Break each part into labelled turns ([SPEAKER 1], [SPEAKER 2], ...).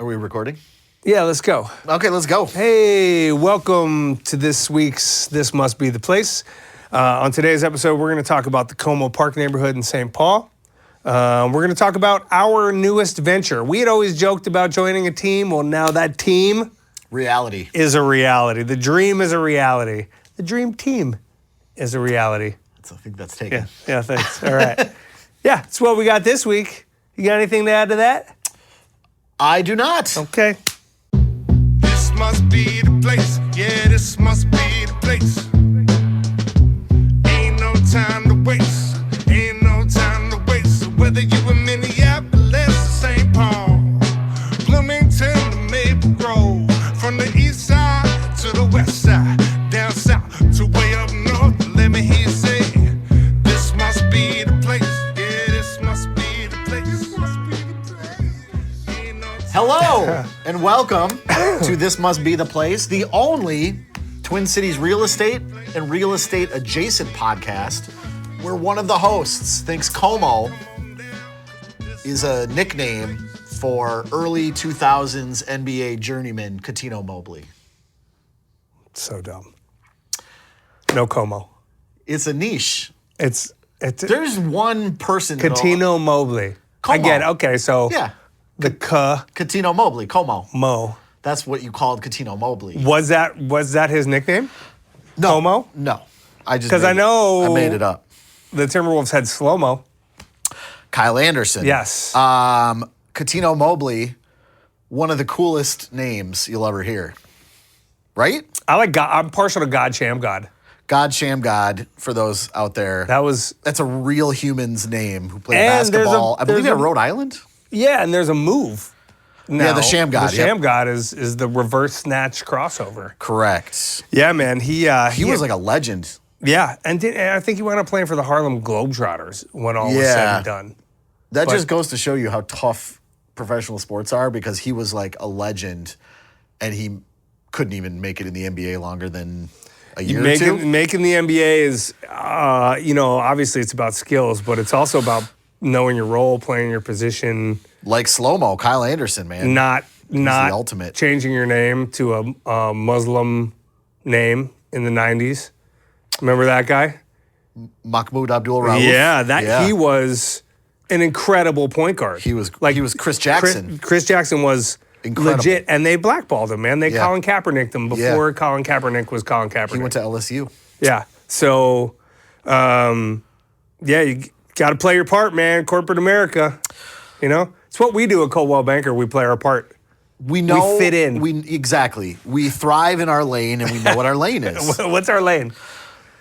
[SPEAKER 1] Are we recording?
[SPEAKER 2] Yeah, let's go.
[SPEAKER 1] Okay, let's go.
[SPEAKER 2] Hey, welcome to this week's This Must Be the Place. On today's episode, we're going to talk about the Como Park neighborhood in St. Paul. We're going to talk about our newest venture. We had always joked about joining a team. Well, now that team
[SPEAKER 1] Reality.
[SPEAKER 2] is a reality. The dream is a reality. The dream team is a reality.
[SPEAKER 1] I think that's taken.
[SPEAKER 2] Yeah, thanks. All right. Yeah, it's what we got this week. You got anything to add to that?
[SPEAKER 1] I do not.
[SPEAKER 2] Okay.
[SPEAKER 3] This must be the place. Yeah, this must be the place. Ain't no time to waste. Ain't no time to waste. So whether you in Minneapolis or St. Paul, Bloomington to Maple Grove, from the east side to the west side, down south to way up north, let me hear you say, this must be the place. Yeah, this must be the place. This must be the place. Ain't no time.
[SPEAKER 1] Hello, and welcome to This Must Be the Place, the only Twin Cities real estate and real estate adjacent podcast where one of the hosts thinks Como is a nickname for early 2000s NBA journeyman Cuttino Mobley.
[SPEAKER 2] So dumb. No Como.
[SPEAKER 1] It's a niche.
[SPEAKER 2] It's
[SPEAKER 1] There's one person that'll-
[SPEAKER 2] Cuttino Mobley.
[SPEAKER 1] Como.
[SPEAKER 2] I get it. Okay, so
[SPEAKER 1] Yeah,
[SPEAKER 2] the
[SPEAKER 1] Cuttino Mobley, Como.
[SPEAKER 2] Mo.
[SPEAKER 1] That's what you called Cuttino Mobley.
[SPEAKER 2] Was that his nickname?
[SPEAKER 1] No,
[SPEAKER 2] Como?
[SPEAKER 1] No. I just
[SPEAKER 2] 'Cause I know-
[SPEAKER 1] I made it up.
[SPEAKER 2] The Timberwolves had slow-mo.
[SPEAKER 1] Kyle Anderson.
[SPEAKER 2] Yes.
[SPEAKER 1] Cuttino Mobley, one of the coolest names you'll ever hear. Right?
[SPEAKER 2] I like God. I'm partial to God Sham God.
[SPEAKER 1] God Sham God, for those out there.
[SPEAKER 2] That's
[SPEAKER 1] a real human's name who played
[SPEAKER 2] And there's
[SPEAKER 1] basketball. I believe
[SPEAKER 2] there's
[SPEAKER 1] at Rhode Island.
[SPEAKER 2] yeah, and there's a move. Now,
[SPEAKER 1] the Sham God,
[SPEAKER 2] The
[SPEAKER 1] yep.
[SPEAKER 2] Sham God is the reverse snatch crossover.
[SPEAKER 1] Correct.
[SPEAKER 2] Yeah, man. He
[SPEAKER 1] was like a legend.
[SPEAKER 2] yeah, and I think he wound up playing for the Harlem Globetrotters when all was said and done.
[SPEAKER 1] That
[SPEAKER 2] But-
[SPEAKER 1] just goes to show you how tough professional sports are, because he was like a legend and he couldn't even make it in the NBA longer than a year or two.
[SPEAKER 2] Making the NBA is, obviously it's about skills, but it's also about knowing your role, playing your position,
[SPEAKER 1] Like slow-mo, Kyle Anderson, man.
[SPEAKER 2] not
[SPEAKER 1] the ultimate.
[SPEAKER 2] changing your name to a Muslim name in the 90s. Remember that guy?
[SPEAKER 1] Mahmoud Abdul-Rauf.
[SPEAKER 2] Yeah, he was an incredible point guard.
[SPEAKER 1] He was Chris Jackson.
[SPEAKER 2] Chris Jackson was
[SPEAKER 1] Incredible.
[SPEAKER 2] legit, and they blackballed him, man. They
[SPEAKER 1] Yeah.
[SPEAKER 2] Colin Kaepernicked him before Colin Kaepernick was Colin Kaepernick.
[SPEAKER 1] He went to LSU.
[SPEAKER 2] Yeah. So, you got to play your part, man. Corporate America. You know, it's what we do at Coldwell Banker. We play our part.
[SPEAKER 1] We know
[SPEAKER 2] We fit in.
[SPEAKER 1] Exactly. We thrive in our lane, and we know what our lane is.
[SPEAKER 2] What's our lane?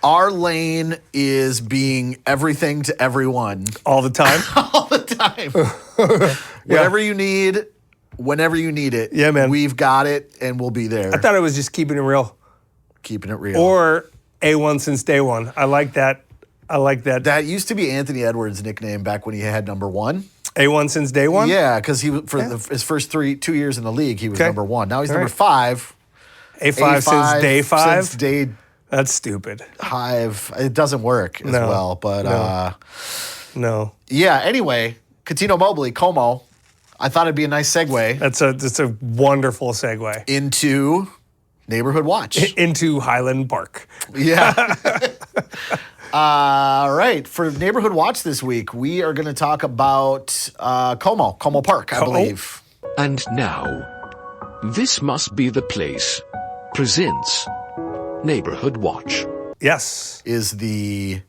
[SPEAKER 1] Our lane is being everything to everyone
[SPEAKER 2] All the time.
[SPEAKER 1] all the time. Whatever you need, whenever you need it.
[SPEAKER 2] Yeah, man.
[SPEAKER 1] We've got it, and we'll be there.
[SPEAKER 2] I thought it was just keeping it real,
[SPEAKER 1] Keeping it real.
[SPEAKER 2] or A1 since day one. I like that.
[SPEAKER 1] That used to be Anthony Edwards' nickname back when he had number one.
[SPEAKER 2] A1 since day one.
[SPEAKER 1] Yeah, because his first 2 years in the league, he was
[SPEAKER 2] Okay.
[SPEAKER 1] number one. Now he's
[SPEAKER 2] All
[SPEAKER 1] number
[SPEAKER 2] right.
[SPEAKER 1] 5.
[SPEAKER 2] A5 since day 5.
[SPEAKER 1] Since day
[SPEAKER 2] That's stupid.
[SPEAKER 1] 5. It doesn't work as
[SPEAKER 2] No,
[SPEAKER 1] well. But
[SPEAKER 2] No,
[SPEAKER 1] yeah, anyway, Cuttino Mobley, Como. I thought it'd be a nice segue
[SPEAKER 2] that's a wonderful segue
[SPEAKER 1] into Neighborhood Watch.
[SPEAKER 2] into Highland Park.
[SPEAKER 1] Yeah. All right. For Neighborhood Watch this week, we are going to talk about Como Park, I believe.
[SPEAKER 4] And now, This Must Be the Place presents Neighborhood Watch.
[SPEAKER 2] Yes.
[SPEAKER 1] Is the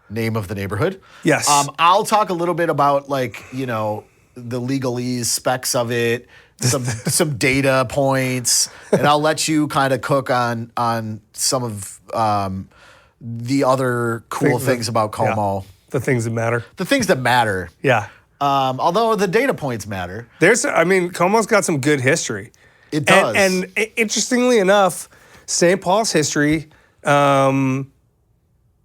[SPEAKER 1] name of the neighborhood.
[SPEAKER 2] Yes.
[SPEAKER 1] I'll talk a little bit about the legalese specs of it, some data points, and I'll let you kind of cook on some of the other cool things about Como.
[SPEAKER 2] Yeah. The things that matter.
[SPEAKER 1] The things that matter.
[SPEAKER 2] Yeah.
[SPEAKER 1] Although the data points matter.
[SPEAKER 2] Como's got some good history.
[SPEAKER 1] It does.
[SPEAKER 2] And interestingly enough, St. Paul's history,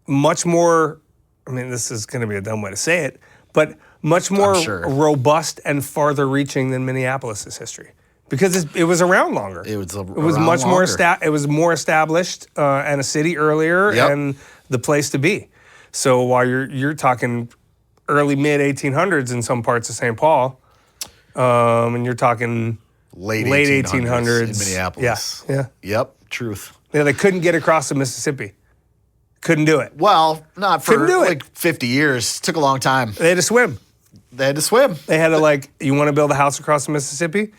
[SPEAKER 2] much more, this is going to be a dumb way to say it, but much more
[SPEAKER 1] sure.
[SPEAKER 2] robust and farther reaching than Minneapolis' history. Because it was around longer.
[SPEAKER 1] It was
[SPEAKER 2] much more it was more established and a city earlier and the place to be. So while you're talking early mid 1800s in some parts of St. Paul, And you're talking
[SPEAKER 1] late
[SPEAKER 2] 1800s
[SPEAKER 1] in Minneapolis.
[SPEAKER 2] Yeah.
[SPEAKER 1] Yep, truth.
[SPEAKER 2] Yeah, they couldn't get across the Mississippi. Couldn't do it.
[SPEAKER 1] Well, not for
[SPEAKER 2] Couldn't do it.
[SPEAKER 1] like 50 years. Took a long time.
[SPEAKER 2] They had to swim.
[SPEAKER 1] They had to swim.
[SPEAKER 2] They had to you want to build a house across the Mississippi?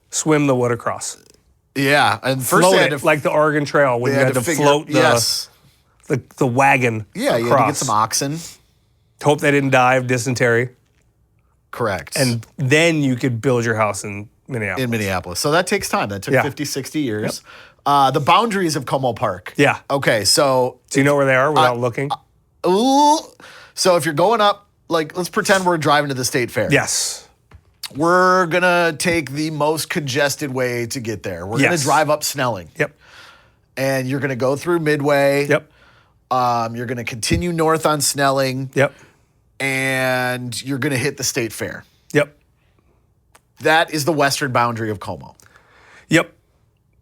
[SPEAKER 2] Swim the wood across.
[SPEAKER 1] Yeah, and first
[SPEAKER 2] Float
[SPEAKER 1] they had
[SPEAKER 2] it
[SPEAKER 1] to,
[SPEAKER 2] like the Oregon Trail when you had to float the wagon
[SPEAKER 1] Yeah, you had to
[SPEAKER 2] across.
[SPEAKER 1] get some oxen.
[SPEAKER 2] Hope they didn't die of dysentery.
[SPEAKER 1] Correct.
[SPEAKER 2] And then you could build your house in Minneapolis.
[SPEAKER 1] in Minneapolis. So that takes time. That took
[SPEAKER 2] Yeah.
[SPEAKER 1] 50, 60 years. The boundaries of Como Park.
[SPEAKER 2] Yeah.
[SPEAKER 1] Okay, so
[SPEAKER 2] Do you know where they are without looking?
[SPEAKER 1] ooh, so if you're going up, let's pretend we're driving to the state fair.
[SPEAKER 2] Yes.
[SPEAKER 1] We're gonna take the most congested way to get there. We're gonna
[SPEAKER 2] Yes.
[SPEAKER 1] drive up Snelling.
[SPEAKER 2] Yep.
[SPEAKER 1] And you're gonna go through Midway.
[SPEAKER 2] Yep.
[SPEAKER 1] You're gonna continue north on Snelling.
[SPEAKER 2] Yep.
[SPEAKER 1] And you're gonna hit the state fair.
[SPEAKER 2] Yep.
[SPEAKER 1] That is the western boundary of Como.
[SPEAKER 2] Yep.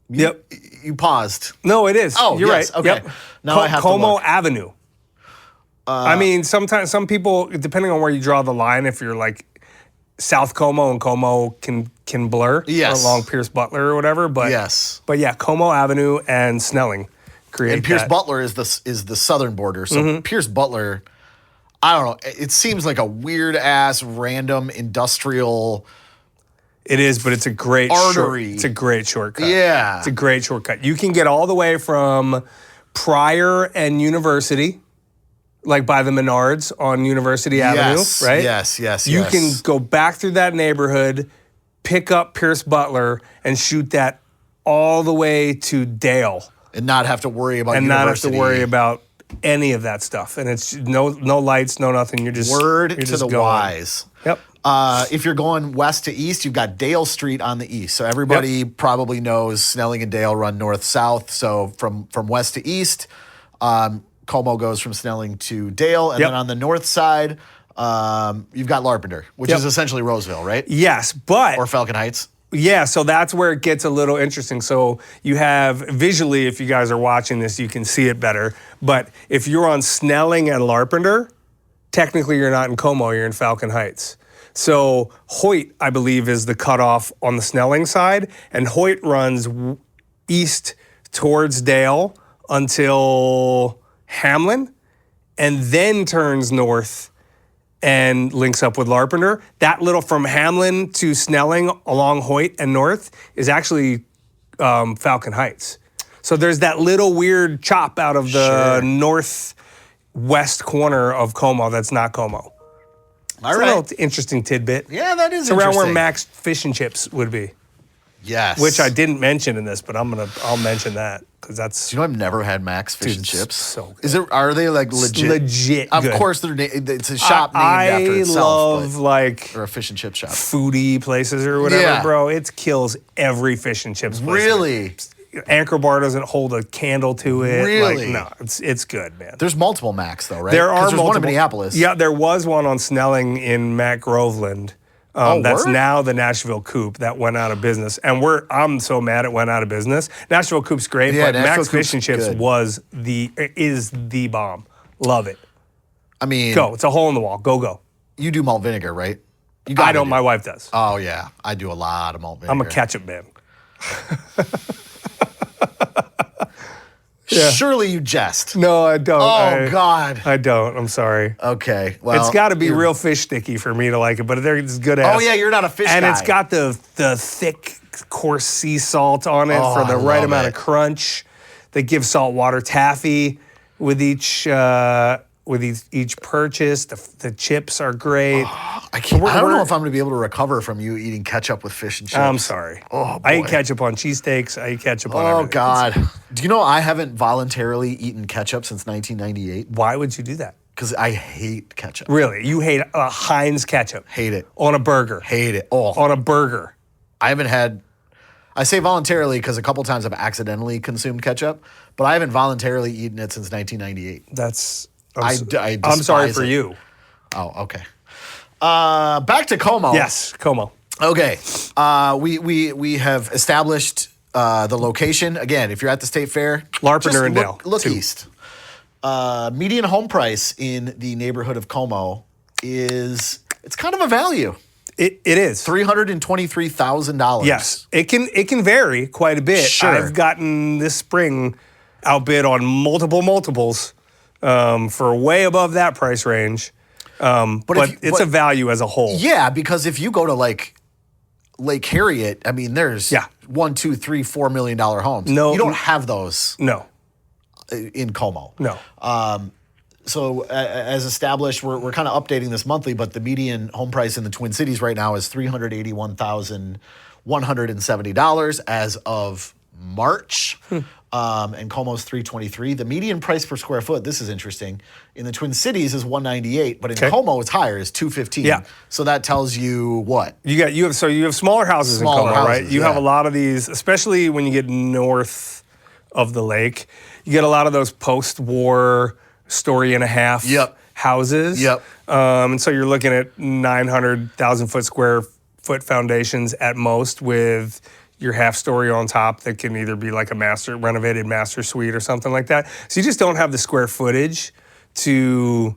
[SPEAKER 2] Yep.
[SPEAKER 1] You paused.
[SPEAKER 2] No, it is.
[SPEAKER 1] Oh,
[SPEAKER 2] you're
[SPEAKER 1] yes,
[SPEAKER 2] right.
[SPEAKER 1] okay.
[SPEAKER 2] Yep.
[SPEAKER 1] Now I have to
[SPEAKER 2] Como
[SPEAKER 1] look.
[SPEAKER 2] Avenue. I mean, sometimes some people, depending on where you draw the line, if you're like South Como and Como can blur
[SPEAKER 1] Yes.
[SPEAKER 2] along Pierce Butler or whatever. But
[SPEAKER 1] Yes.
[SPEAKER 2] But yeah, Como Avenue and Snelling create
[SPEAKER 1] And Pierce
[SPEAKER 2] that.
[SPEAKER 1] Butler is the southern border. So Pierce Butler, I don't know. It seems like a weird ass random industrial.
[SPEAKER 2] It is, but it's a great
[SPEAKER 1] Artery.
[SPEAKER 2] it's a great shortcut.
[SPEAKER 1] Yeah.
[SPEAKER 2] It's a great shortcut. You can get all the way from Pryor and University, like by the Menards on University Avenue, right?
[SPEAKER 1] Yes.
[SPEAKER 2] You can go back through that neighborhood, pick up Pierce Butler, and shoot that all the way to Dale,
[SPEAKER 1] and not have to worry about
[SPEAKER 2] and not have
[SPEAKER 1] university.
[SPEAKER 2] to worry about any of that stuff. And it's no lights, no nothing. You're just
[SPEAKER 1] Word
[SPEAKER 2] you're
[SPEAKER 1] to
[SPEAKER 2] just
[SPEAKER 1] the
[SPEAKER 2] going.
[SPEAKER 1] wise.
[SPEAKER 2] Yep.
[SPEAKER 1] If you're going west to east, you've got Dale Street on the east. So everybody probably knows Snelling and Dale run north-south. So from west to east, Como goes from Snelling to Dale. And
[SPEAKER 2] Yep.
[SPEAKER 1] then on the north side, you've got Larpenteur, which
[SPEAKER 2] Yep.
[SPEAKER 1] is essentially Roseville, right?
[SPEAKER 2] Yes, but
[SPEAKER 1] Or Falcon Heights.
[SPEAKER 2] yeah, so that's where it gets a little interesting. So you have visually, if you guys are watching this, you can see it better. But if you're on Snelling and Larpenteur, technically you're not in Como, you're in Falcon Heights. So Hoyt, I believe, is the cutoff on the Snelling side, and Hoyt runs east towards Dale until Hamlin, and then turns north and links up with Larpenteur. That little from Hamlin to Snelling along Hoyt and north is actually Falcon Heights. So there's that little weird chop out of the northwest corner of Como that's not Como.
[SPEAKER 1] All
[SPEAKER 2] It's
[SPEAKER 1] right.
[SPEAKER 2] a little interesting tidbit.
[SPEAKER 1] Yeah, that is
[SPEAKER 2] It's around where
[SPEAKER 1] interesting.
[SPEAKER 2] Max Fish and Chips would be,
[SPEAKER 1] Yes.
[SPEAKER 2] which I didn't mention in this, but I'll mention that because that's
[SPEAKER 1] Do you know I've never had Max Fish
[SPEAKER 2] Dude,
[SPEAKER 1] and
[SPEAKER 2] it's
[SPEAKER 1] Chips?
[SPEAKER 2] so good.
[SPEAKER 1] Are they like legit?
[SPEAKER 2] legit
[SPEAKER 1] Of
[SPEAKER 2] good.
[SPEAKER 1] course, it's a shop named
[SPEAKER 2] I
[SPEAKER 1] after itself.
[SPEAKER 2] love
[SPEAKER 1] but-
[SPEAKER 2] like
[SPEAKER 1] or a fish and chip shop.
[SPEAKER 2] foodie places or whatever,
[SPEAKER 1] Yeah.
[SPEAKER 2] bro. It kills every fish and chips place.
[SPEAKER 1] Really?
[SPEAKER 2] Anchor Bar doesn't hold a candle to it.
[SPEAKER 1] Really?
[SPEAKER 2] Like, no, it's good, man.
[SPEAKER 1] There's multiple Macs though, right?
[SPEAKER 2] There are
[SPEAKER 1] 'Cause there's one in
[SPEAKER 2] multiple-
[SPEAKER 1] Minneapolis.
[SPEAKER 2] Yeah, there was one on Snelling in Matt Groveland. That's
[SPEAKER 1] word?
[SPEAKER 2] now the Nashville Coop that went out of business, and I'm so mad it went out of business. Nashville Coop's great,
[SPEAKER 1] Yeah,
[SPEAKER 2] but
[SPEAKER 1] Nashville
[SPEAKER 2] Max Fish
[SPEAKER 1] Coop's
[SPEAKER 2] and Chips
[SPEAKER 1] good.
[SPEAKER 2] is the bomb. Love it.
[SPEAKER 1] I mean,
[SPEAKER 2] Go. It's a hole in the wall. Go.
[SPEAKER 1] you do malt vinegar, right? You
[SPEAKER 2] I
[SPEAKER 1] gotta
[SPEAKER 2] don't.
[SPEAKER 1] do.
[SPEAKER 2] My wife does.
[SPEAKER 1] Oh yeah, I do a lot of malt vinegar.
[SPEAKER 2] I'm a ketchup man.
[SPEAKER 1] Surely you jest.
[SPEAKER 2] No, I don't.
[SPEAKER 1] Oh God.
[SPEAKER 2] I don't. I'm sorry.
[SPEAKER 1] Okay. Well,
[SPEAKER 2] It's got to be
[SPEAKER 1] you're-
[SPEAKER 2] real fish sticky for me to like it, but it's good ass.
[SPEAKER 1] Oh yeah, you're not a fish
[SPEAKER 2] and
[SPEAKER 1] guy.
[SPEAKER 2] it's got the thick, coarse sea salt on it for
[SPEAKER 1] I
[SPEAKER 2] the right
[SPEAKER 1] love
[SPEAKER 2] amount
[SPEAKER 1] it.
[SPEAKER 2] of crunch. They give saltwater taffy with each purchase. The chips are great.
[SPEAKER 1] I can't. I don't
[SPEAKER 2] we're-
[SPEAKER 1] know if I'm going to be able to recover from you eating ketchup with fish and chips.
[SPEAKER 2] I'm sorry.
[SPEAKER 1] Oh,
[SPEAKER 2] I eat
[SPEAKER 1] boy.
[SPEAKER 2] ketchup on cheesesteaks. I eat ketchup on
[SPEAKER 1] Oh
[SPEAKER 2] everything.
[SPEAKER 1] God. Do you know I haven't voluntarily eaten ketchup since 1998?
[SPEAKER 2] Why would you do that?
[SPEAKER 1] Because I hate ketchup.
[SPEAKER 2] Really? You hate Heinz ketchup?
[SPEAKER 1] Hate it.
[SPEAKER 2] On a burger?
[SPEAKER 1] Hate it. Oh,
[SPEAKER 2] On a burger?
[SPEAKER 1] I haven't had. I say voluntarily because a couple times I've accidentally consumed ketchup, but I haven't voluntarily eaten it since 1998.
[SPEAKER 2] That's.
[SPEAKER 1] I
[SPEAKER 2] I'm sorry
[SPEAKER 1] despise
[SPEAKER 2] for
[SPEAKER 1] it.
[SPEAKER 2] you.
[SPEAKER 1] Oh, okay. Back to Como.
[SPEAKER 2] Yes, Como.
[SPEAKER 1] Okay. We have established the location. Again, if you're at the state fair,
[SPEAKER 2] Larpenteur
[SPEAKER 1] just
[SPEAKER 2] and Dale,
[SPEAKER 1] look
[SPEAKER 2] two.
[SPEAKER 1] east. Median home price in the neighborhood of Como it's kind of a value.
[SPEAKER 2] It is
[SPEAKER 1] $323,000.
[SPEAKER 2] Yes, it can vary quite a bit.
[SPEAKER 1] Sure.
[SPEAKER 2] I've gotten this spring outbid on multiples for way above that price range. But it's a value as a whole.
[SPEAKER 1] Yeah, because if you go to like Lake Harriet, I mean, there's $1, $2, $3, $4 million homes.
[SPEAKER 2] No,
[SPEAKER 1] you don't have those.
[SPEAKER 2] No,
[SPEAKER 1] in Como.
[SPEAKER 2] No.
[SPEAKER 1] So as established, we're kind of updating this monthly, but the median home price in the Twin Cities right now is $381,170 as of March. And Como's $323. The median price per square foot, this is interesting, in the Twin Cities is $198, but in Como it's higher, it's $215.
[SPEAKER 2] Yeah.
[SPEAKER 1] So that tells you what?
[SPEAKER 2] You have smaller houses in Como, right? You have a lot of these, especially when you get north of the lake. You get a lot of those post-war story and a half houses.
[SPEAKER 1] Yep.
[SPEAKER 2] And so you're looking at 900,000 square foot foundations at most, with your half story on top that can either be like a renovated master suite or something like that. So you just don't have the square footage to,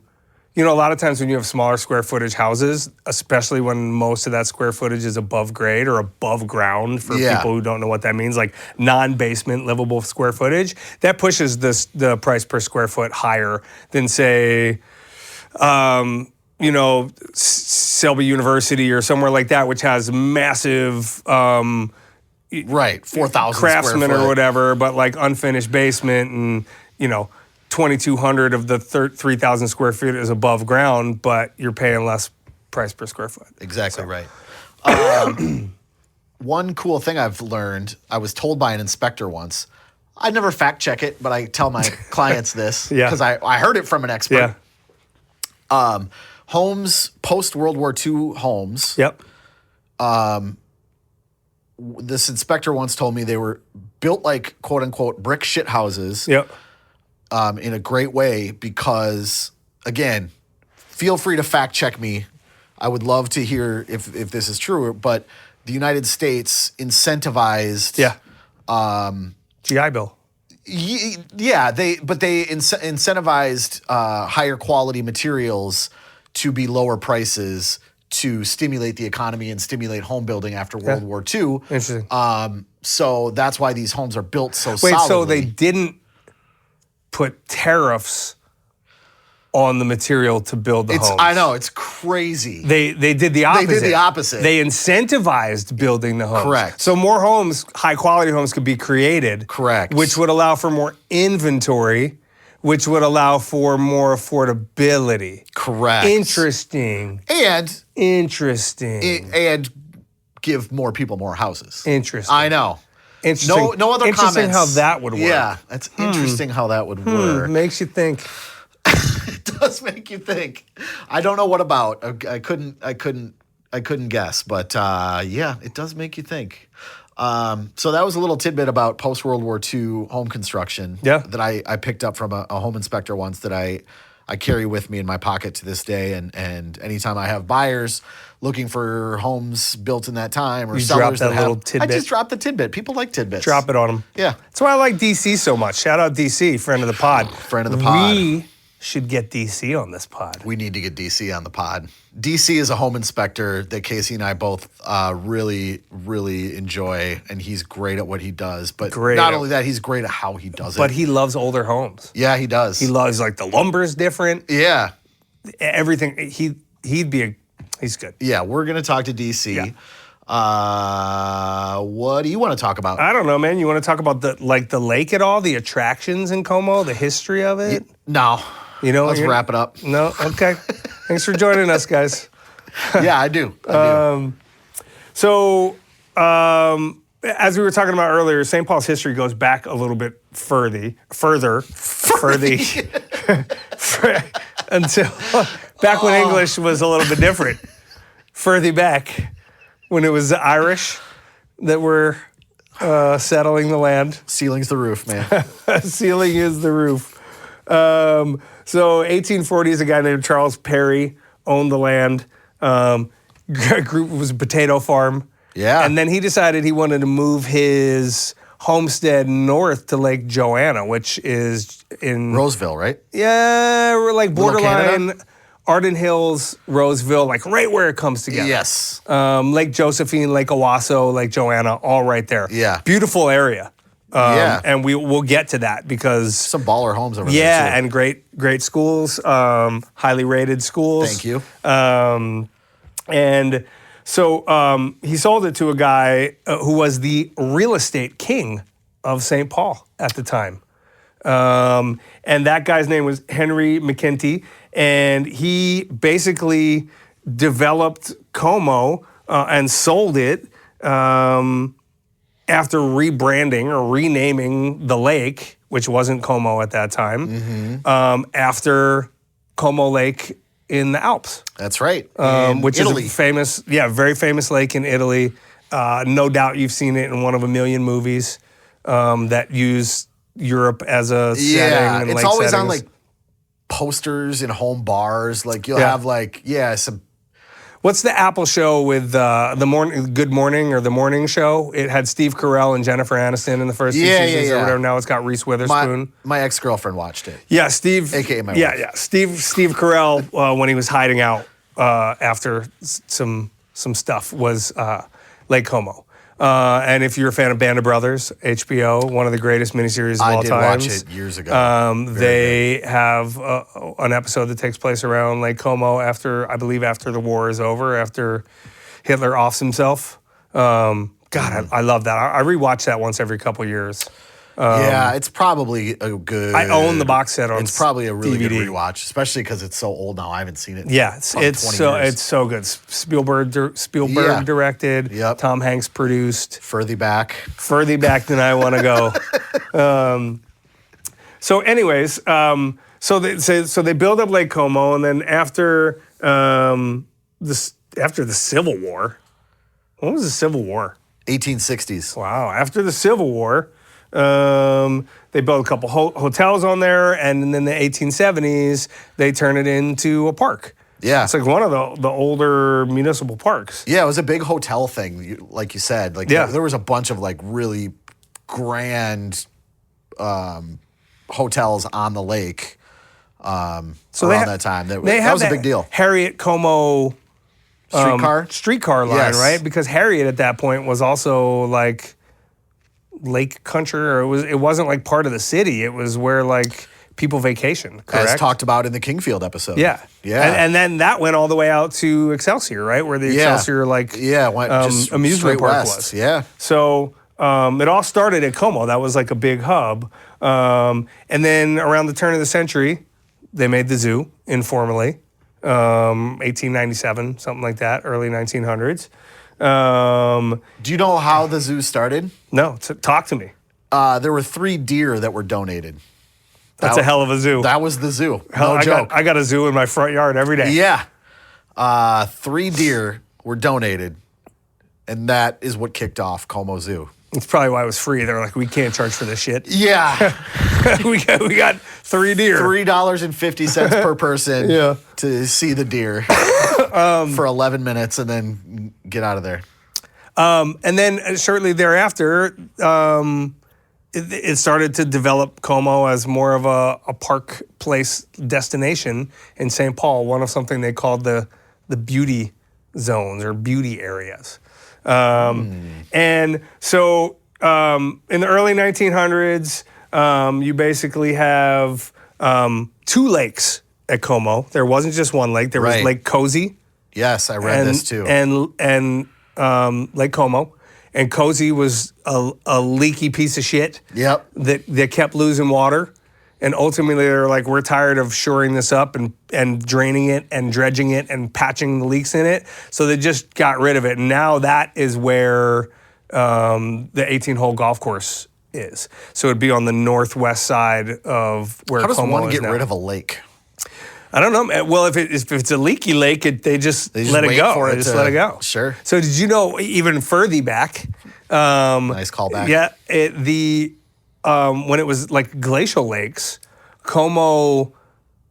[SPEAKER 2] a lot of times when you have smaller square footage houses, especially when most of that square footage is above grade or above ground for people who don't know what that means, like non-basement livable square footage, that pushes the price per square foot higher than, say, Selby University or somewhere like that, which has massive
[SPEAKER 1] 4,000
[SPEAKER 2] craftsman or whatever, but like unfinished basement, and 2,200 of the 3,000 square feet is above ground, but you're paying less price per square foot.
[SPEAKER 1] Exactly right. One cool thing I've learned, I was told by an inspector once. I never fact check it, but I tell my clients this because I heard it from an expert.
[SPEAKER 2] Yeah.
[SPEAKER 1] Homes, post-World War II homes.
[SPEAKER 2] Yep.
[SPEAKER 1] This inspector once told me they were built like, quote unquote, brick shit houses.
[SPEAKER 2] Yep.
[SPEAKER 1] In a great way because, again, feel free to fact check me. I would love to hear if this is true, but the United States incentivized.
[SPEAKER 2] GI Bill.
[SPEAKER 1] Yeah, they incentivized higher quality materials to be lower prices to stimulate the economy and stimulate home building after World War II.
[SPEAKER 2] Interesting.
[SPEAKER 1] So that's why these homes are built so
[SPEAKER 2] Wait,
[SPEAKER 1] solidly.
[SPEAKER 2] so they didn't put tariffs on the material to build the homes?
[SPEAKER 1] I know, it's crazy.
[SPEAKER 2] They did the opposite.
[SPEAKER 1] They did the opposite.
[SPEAKER 2] They incentivized building the homes.
[SPEAKER 1] Correct.
[SPEAKER 2] So more homes, high quality homes, could be created.
[SPEAKER 1] Correct.
[SPEAKER 2] Which would allow for more inventory, which would allow for more affordability.
[SPEAKER 1] Correct.
[SPEAKER 2] Interesting.
[SPEAKER 1] And give more people more houses.
[SPEAKER 2] Interesting.
[SPEAKER 1] I know.
[SPEAKER 2] Interesting.
[SPEAKER 1] No other
[SPEAKER 2] interesting
[SPEAKER 1] comments.
[SPEAKER 2] How that would work.
[SPEAKER 1] Yeah, that's interesting how that would work.
[SPEAKER 2] Makes you think.
[SPEAKER 1] It does make you think. I don't know what about. I couldn't guess, but yeah, it does make you think. So that was a little tidbit about post-World War II home construction that I picked up from a home inspector once that I carry with me in my pocket to this day. And anytime I have buyers looking for homes built in that time or sellers that have, tidbit. I just drop the tidbit. People like tidbits.
[SPEAKER 2] Drop it on them.
[SPEAKER 1] Yeah.
[SPEAKER 2] That's why I like DC so much. Shout out DC, friend of the pod.
[SPEAKER 1] Friend of the pod.
[SPEAKER 2] We should get DC on this pod.
[SPEAKER 1] We need to get DC on the pod. DC is a home inspector that Casey and I both really, really enjoy, and he's great at what he does. But not only that, he's great at how he does it.
[SPEAKER 2] But he loves older homes.
[SPEAKER 1] Yeah, he does.
[SPEAKER 2] He loves, like, the lumber's different.
[SPEAKER 1] Yeah.
[SPEAKER 2] Everything. He's good.
[SPEAKER 1] Yeah, we're going to talk to DC. Yeah. What do you want to talk about?
[SPEAKER 2] I don't know, man. You want to talk about the lake at all? The attractions in Como? The history of it?
[SPEAKER 1] No. Let's wrap it up.
[SPEAKER 2] No? Okay. Thanks for joining us, guys.
[SPEAKER 1] Yeah, I do.
[SPEAKER 2] So, as we were talking about earlier, St. Paul's history goes back a little bit further, until back when English was a little bit different. Further back, when it was the Irish that were settling the land.
[SPEAKER 1] Ceiling's the roof, man.
[SPEAKER 2] Ceiling is the roof. So 1840s, a guy named Charles Perry owned the land. Group was a potato farm.
[SPEAKER 1] Yeah.
[SPEAKER 2] And then he decided he wanted to move his homestead north to Lake Joanna, which is in
[SPEAKER 1] Roseville, right?
[SPEAKER 2] Yeah, like borderline Arden Hills, Roseville, like right where it comes together.
[SPEAKER 1] Yes.
[SPEAKER 2] Lake Josephine, Lake Owasso, Lake Joanna, all right there.
[SPEAKER 1] Yeah.
[SPEAKER 2] Beautiful area.
[SPEAKER 1] Yeah.
[SPEAKER 2] And we'll get to that because
[SPEAKER 1] Some baller homes over there,
[SPEAKER 2] yeah,
[SPEAKER 1] too.
[SPEAKER 2] and great schools, highly rated schools.
[SPEAKER 1] Thank you.
[SPEAKER 2] And so he sold it to a guy who was the real estate king of St. Paul at the time. And that guy's name was Henry McKenty. And he basically developed Como and sold it after rebranding or renaming the lake, which wasn't Como at that time, after Como Lake in the Alps.
[SPEAKER 1] That's right.
[SPEAKER 2] Which
[SPEAKER 1] Italy.
[SPEAKER 2] is a famous, very famous lake in Italy. No doubt you've seen it in one of a million movies that use Europe as a setting.
[SPEAKER 1] Yeah,
[SPEAKER 2] And
[SPEAKER 1] it's
[SPEAKER 2] lake
[SPEAKER 1] always
[SPEAKER 2] settings.
[SPEAKER 1] on like posters in home bars. Like you'll have like, some.
[SPEAKER 2] What's the Apple show with the morning, Good Morning or the Morning Show? It had Steve Carell and Jennifer Aniston in the first two seasons or whatever. Now it's got Reese Witherspoon.
[SPEAKER 1] My ex-girlfriend watched it.
[SPEAKER 2] Yeah, Steve.
[SPEAKER 1] AKA my wife.
[SPEAKER 2] Yeah. Steve Carell, when he was hiding out after some stuff, was Lake Como. And if you're a fan of Band of Brothers, HBO, one of the greatest miniseries of all
[SPEAKER 1] I did
[SPEAKER 2] time.
[SPEAKER 1] watch it years ago.
[SPEAKER 2] They have an episode that takes place around Lake Como after the war is over, after Hitler offs himself. I love that. I rewatch that once every couple years.
[SPEAKER 1] It's probably a good.
[SPEAKER 2] I own the box set on
[SPEAKER 1] It's probably a really
[SPEAKER 2] DVD.
[SPEAKER 1] good rewatch, especially because it's so old now. I haven't seen it.
[SPEAKER 2] Yeah,
[SPEAKER 1] in
[SPEAKER 2] it's
[SPEAKER 1] 20
[SPEAKER 2] it's so good. Spielberg
[SPEAKER 1] Yeah.
[SPEAKER 2] directed.
[SPEAKER 1] Yep.
[SPEAKER 2] Tom Hanks produced.
[SPEAKER 1] Further back.
[SPEAKER 2] Further back than I want to go. So, anyways, so they build up Lake Como, and then after the Civil War, what was the Civil War?
[SPEAKER 1] 1860s.
[SPEAKER 2] Wow! After the Civil War, they built a couple hotels on there, and then in the 1870s they turn it into a park.
[SPEAKER 1] Yeah.
[SPEAKER 2] It's like one of the older municipal parks.
[SPEAKER 1] Yeah, it was a big hotel thing, like you said. Like there was a bunch of like really grand hotels on the lake around that time. That was a big deal.
[SPEAKER 2] Harriet Como streetcar line,
[SPEAKER 1] Yes.
[SPEAKER 2] right? Because Harriet at that point was also like lake country, or it wasn't like part of the city. It was where like people vacation, correct?
[SPEAKER 1] As talked about in the Kingfield episode.
[SPEAKER 2] Yeah. And then that went all the way out to Excelsior, right? Where the Excelsior
[SPEAKER 1] went just
[SPEAKER 2] amusement
[SPEAKER 1] straight
[SPEAKER 2] park
[SPEAKER 1] west.
[SPEAKER 2] was.
[SPEAKER 1] Yeah.
[SPEAKER 2] So it all started at Como. That was like a big hub. And then around the turn of the century, they made the zoo informally. 1897, something like that, early 1900s.
[SPEAKER 1] Do you know how the zoo started?
[SPEAKER 2] No, talk to me.
[SPEAKER 1] There were 3 deer that were donated.
[SPEAKER 2] That's a hell of a zoo.
[SPEAKER 1] That was the zoo. No joke.
[SPEAKER 2] I got a zoo in my front yard every day.
[SPEAKER 1] Yeah. 3 deer were donated, and that is what kicked off Como Zoo.
[SPEAKER 2] It's probably why it was free. They're like, we can't charge for this shit.
[SPEAKER 1] Yeah.
[SPEAKER 2] we got 3 deer.
[SPEAKER 1] $3.50 per person
[SPEAKER 2] Yeah.
[SPEAKER 1] to see the deer for 11 minutes and then get out of there.
[SPEAKER 2] And then shortly thereafter, it started to develop Como as more of a park place destination in St. Paul, one of something they called the beauty zones or beauty areas. And so in the early 1900s, you basically have 2 lakes at Como. There wasn't just one lake. There was
[SPEAKER 1] Right.
[SPEAKER 2] Lake Cozy.
[SPEAKER 1] Yes, I read this too.
[SPEAKER 2] And Lake Como. And Cozy was a leaky piece of shit.
[SPEAKER 1] Yep.
[SPEAKER 2] That kept losing water. And ultimately, they were like, we're tired of shoring this up and draining it and dredging it and patching the leaks in it. So they just got rid of it. And now that is where the 18-hole golf course is. So it'd be on the northwest side of where
[SPEAKER 1] How does
[SPEAKER 2] Como
[SPEAKER 1] one
[SPEAKER 2] is
[SPEAKER 1] get
[SPEAKER 2] now.
[SPEAKER 1] rid of a lake?
[SPEAKER 2] I don't know. Well, if it's a leaky lake, they just
[SPEAKER 1] They just
[SPEAKER 2] let it
[SPEAKER 1] wait
[SPEAKER 2] go.
[SPEAKER 1] for it
[SPEAKER 2] They just
[SPEAKER 1] to-
[SPEAKER 2] let it go.
[SPEAKER 1] Sure.
[SPEAKER 2] So did you know even further back?
[SPEAKER 1] Nice callback.
[SPEAKER 2] Yeah, when it was like glacial lakes, Como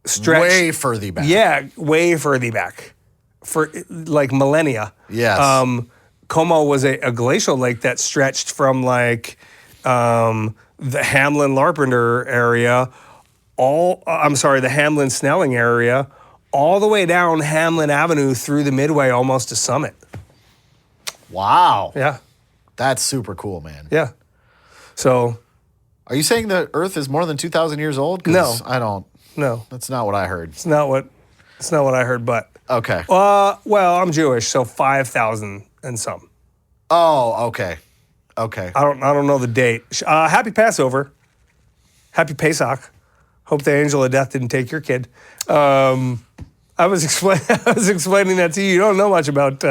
[SPEAKER 2] stretched
[SPEAKER 1] Way further back.
[SPEAKER 2] Yeah, way further back for like millennia.
[SPEAKER 1] Yes.
[SPEAKER 2] Como was a glacial lake that stretched from like the Hamlin-Larpenteur area, the Hamlin-Snelling area, all the way down Hamlin Avenue through the Midway almost to Summit.
[SPEAKER 1] Wow.
[SPEAKER 2] Yeah.
[SPEAKER 1] That's super cool, man.
[SPEAKER 2] Yeah. So.
[SPEAKER 1] Are you saying the Earth is more than 2,000 years old? 'Cause
[SPEAKER 2] No.
[SPEAKER 1] I don't.
[SPEAKER 2] No.
[SPEAKER 1] That's not what I heard.
[SPEAKER 2] It's not what I heard, but.
[SPEAKER 1] Okay.
[SPEAKER 2] Well, I'm Jewish, so 5,000 and some.
[SPEAKER 1] Oh, okay. Okay.
[SPEAKER 2] I don't know the date. Happy Passover. Happy Pesach. Hope the angel of death didn't take your kid. I was explaining that to you. You don't know much about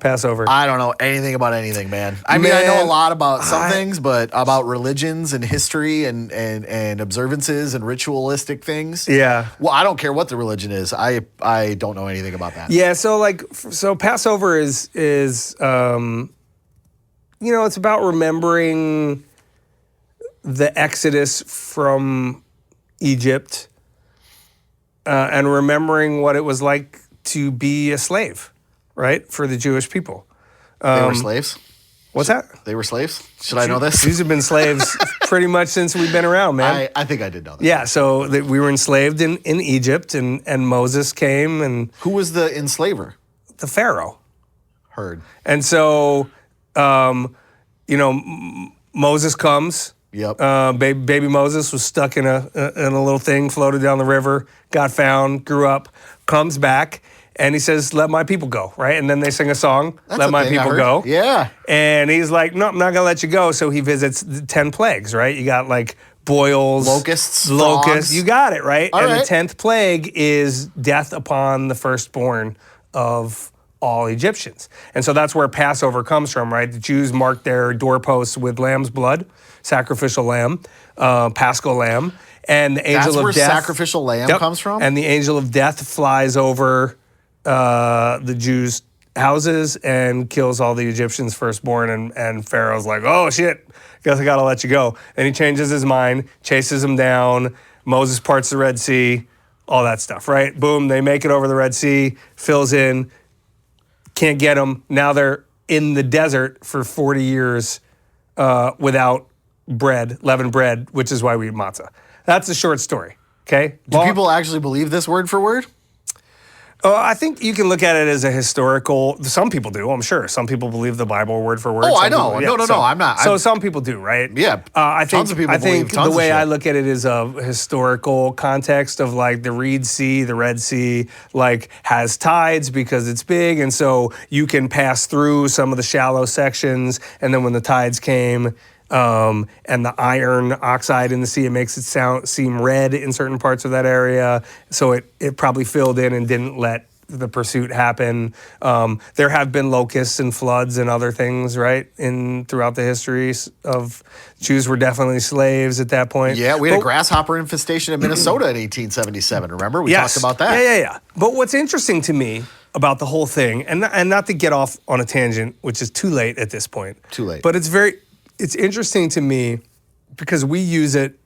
[SPEAKER 2] Passover.
[SPEAKER 1] I don't know anything about anything, man. I mean, I know a lot about some things, but about religions and history and observances and ritualistic things.
[SPEAKER 2] Yeah.
[SPEAKER 1] Well, I don't care what the religion is. I don't know anything about that.
[SPEAKER 2] Yeah. So Passover is it's about remembering the Exodus from Egypt and remembering what it was like to be a slave. Right, for the Jewish people.
[SPEAKER 1] They were slaves?
[SPEAKER 2] What's that?
[SPEAKER 1] They were slaves? Should I know this?
[SPEAKER 2] These have been slaves pretty much since we've been around, man.
[SPEAKER 1] I think I did know that.
[SPEAKER 2] Yeah, so we were enslaved in Egypt, and Moses came, and
[SPEAKER 1] Who was the enslaver?
[SPEAKER 2] the Pharaoh.
[SPEAKER 1] Heard.
[SPEAKER 2] And so, Moses comes.
[SPEAKER 1] Yep.
[SPEAKER 2] Baby Moses was stuck in a little thing, floated down the river, got found, grew up, comes back. And he says, let my people go, right? And then they sing a song,
[SPEAKER 1] That's
[SPEAKER 2] let
[SPEAKER 1] a
[SPEAKER 2] my
[SPEAKER 1] thing I
[SPEAKER 2] people
[SPEAKER 1] heard.
[SPEAKER 2] go.
[SPEAKER 1] Yeah.
[SPEAKER 2] And he's like, no, I'm not going to let you go. So he visits the 10 plagues, right? You got like boils.
[SPEAKER 1] Locusts, frogs.
[SPEAKER 2] You got it, right?
[SPEAKER 1] All
[SPEAKER 2] and
[SPEAKER 1] right.
[SPEAKER 2] the 10th plague is death upon the firstborn of all Egyptians. And so that's where Passover comes from, right? The Jews marked their doorposts with lamb's blood, sacrificial lamb, paschal lamb. And the angel
[SPEAKER 1] That's
[SPEAKER 2] of
[SPEAKER 1] where
[SPEAKER 2] death.
[SPEAKER 1] sacrificial lamb comes from?
[SPEAKER 2] And the angel of death flies over the Jews' houses and kills all the Egyptians' firstborn, and Pharaoh's like, oh shit, guess I gotta let you go. And he changes his mind, chases him down, Moses parts the Red Sea, all that stuff, right? Boom, they make it over the Red Sea, fills in, can't get them. Now they're in the desert for 40 years without bread, leavened bread, which is why we eat matzah. That's a short story, okay?
[SPEAKER 1] Do people actually believe this word for word?
[SPEAKER 2] I think you can look at it as a historical. Some people do, I'm sure. Some people believe the Bible word for word.
[SPEAKER 1] Oh,
[SPEAKER 2] Some
[SPEAKER 1] I know.
[SPEAKER 2] people-
[SPEAKER 1] No, I'm not.
[SPEAKER 2] So some people do, right?
[SPEAKER 1] Yeah,
[SPEAKER 2] I think,
[SPEAKER 1] tons of people
[SPEAKER 2] I think
[SPEAKER 1] believe tons
[SPEAKER 2] the
[SPEAKER 1] of
[SPEAKER 2] way I
[SPEAKER 1] shit.
[SPEAKER 2] look at it is a historical context of like the Red Sea, like has tides because it's big, and so you can pass through some of the shallow sections, and then when the tides came. And the iron oxide in the sea, it makes it seem red in certain parts of that area. So it probably filled in and didn't let the pursuit happen. There have been locusts and floods and other things, right? Throughout the histories of Jews were definitely slaves at that point.
[SPEAKER 1] Yeah, we had a grasshopper infestation in Minnesota in 1877. Remember? We talked about that.
[SPEAKER 2] Yeah. But what's interesting to me about the whole thing, and not to get off on a tangent, which is too late at this point.
[SPEAKER 1] Too late.
[SPEAKER 2] But it's interesting to me because we use it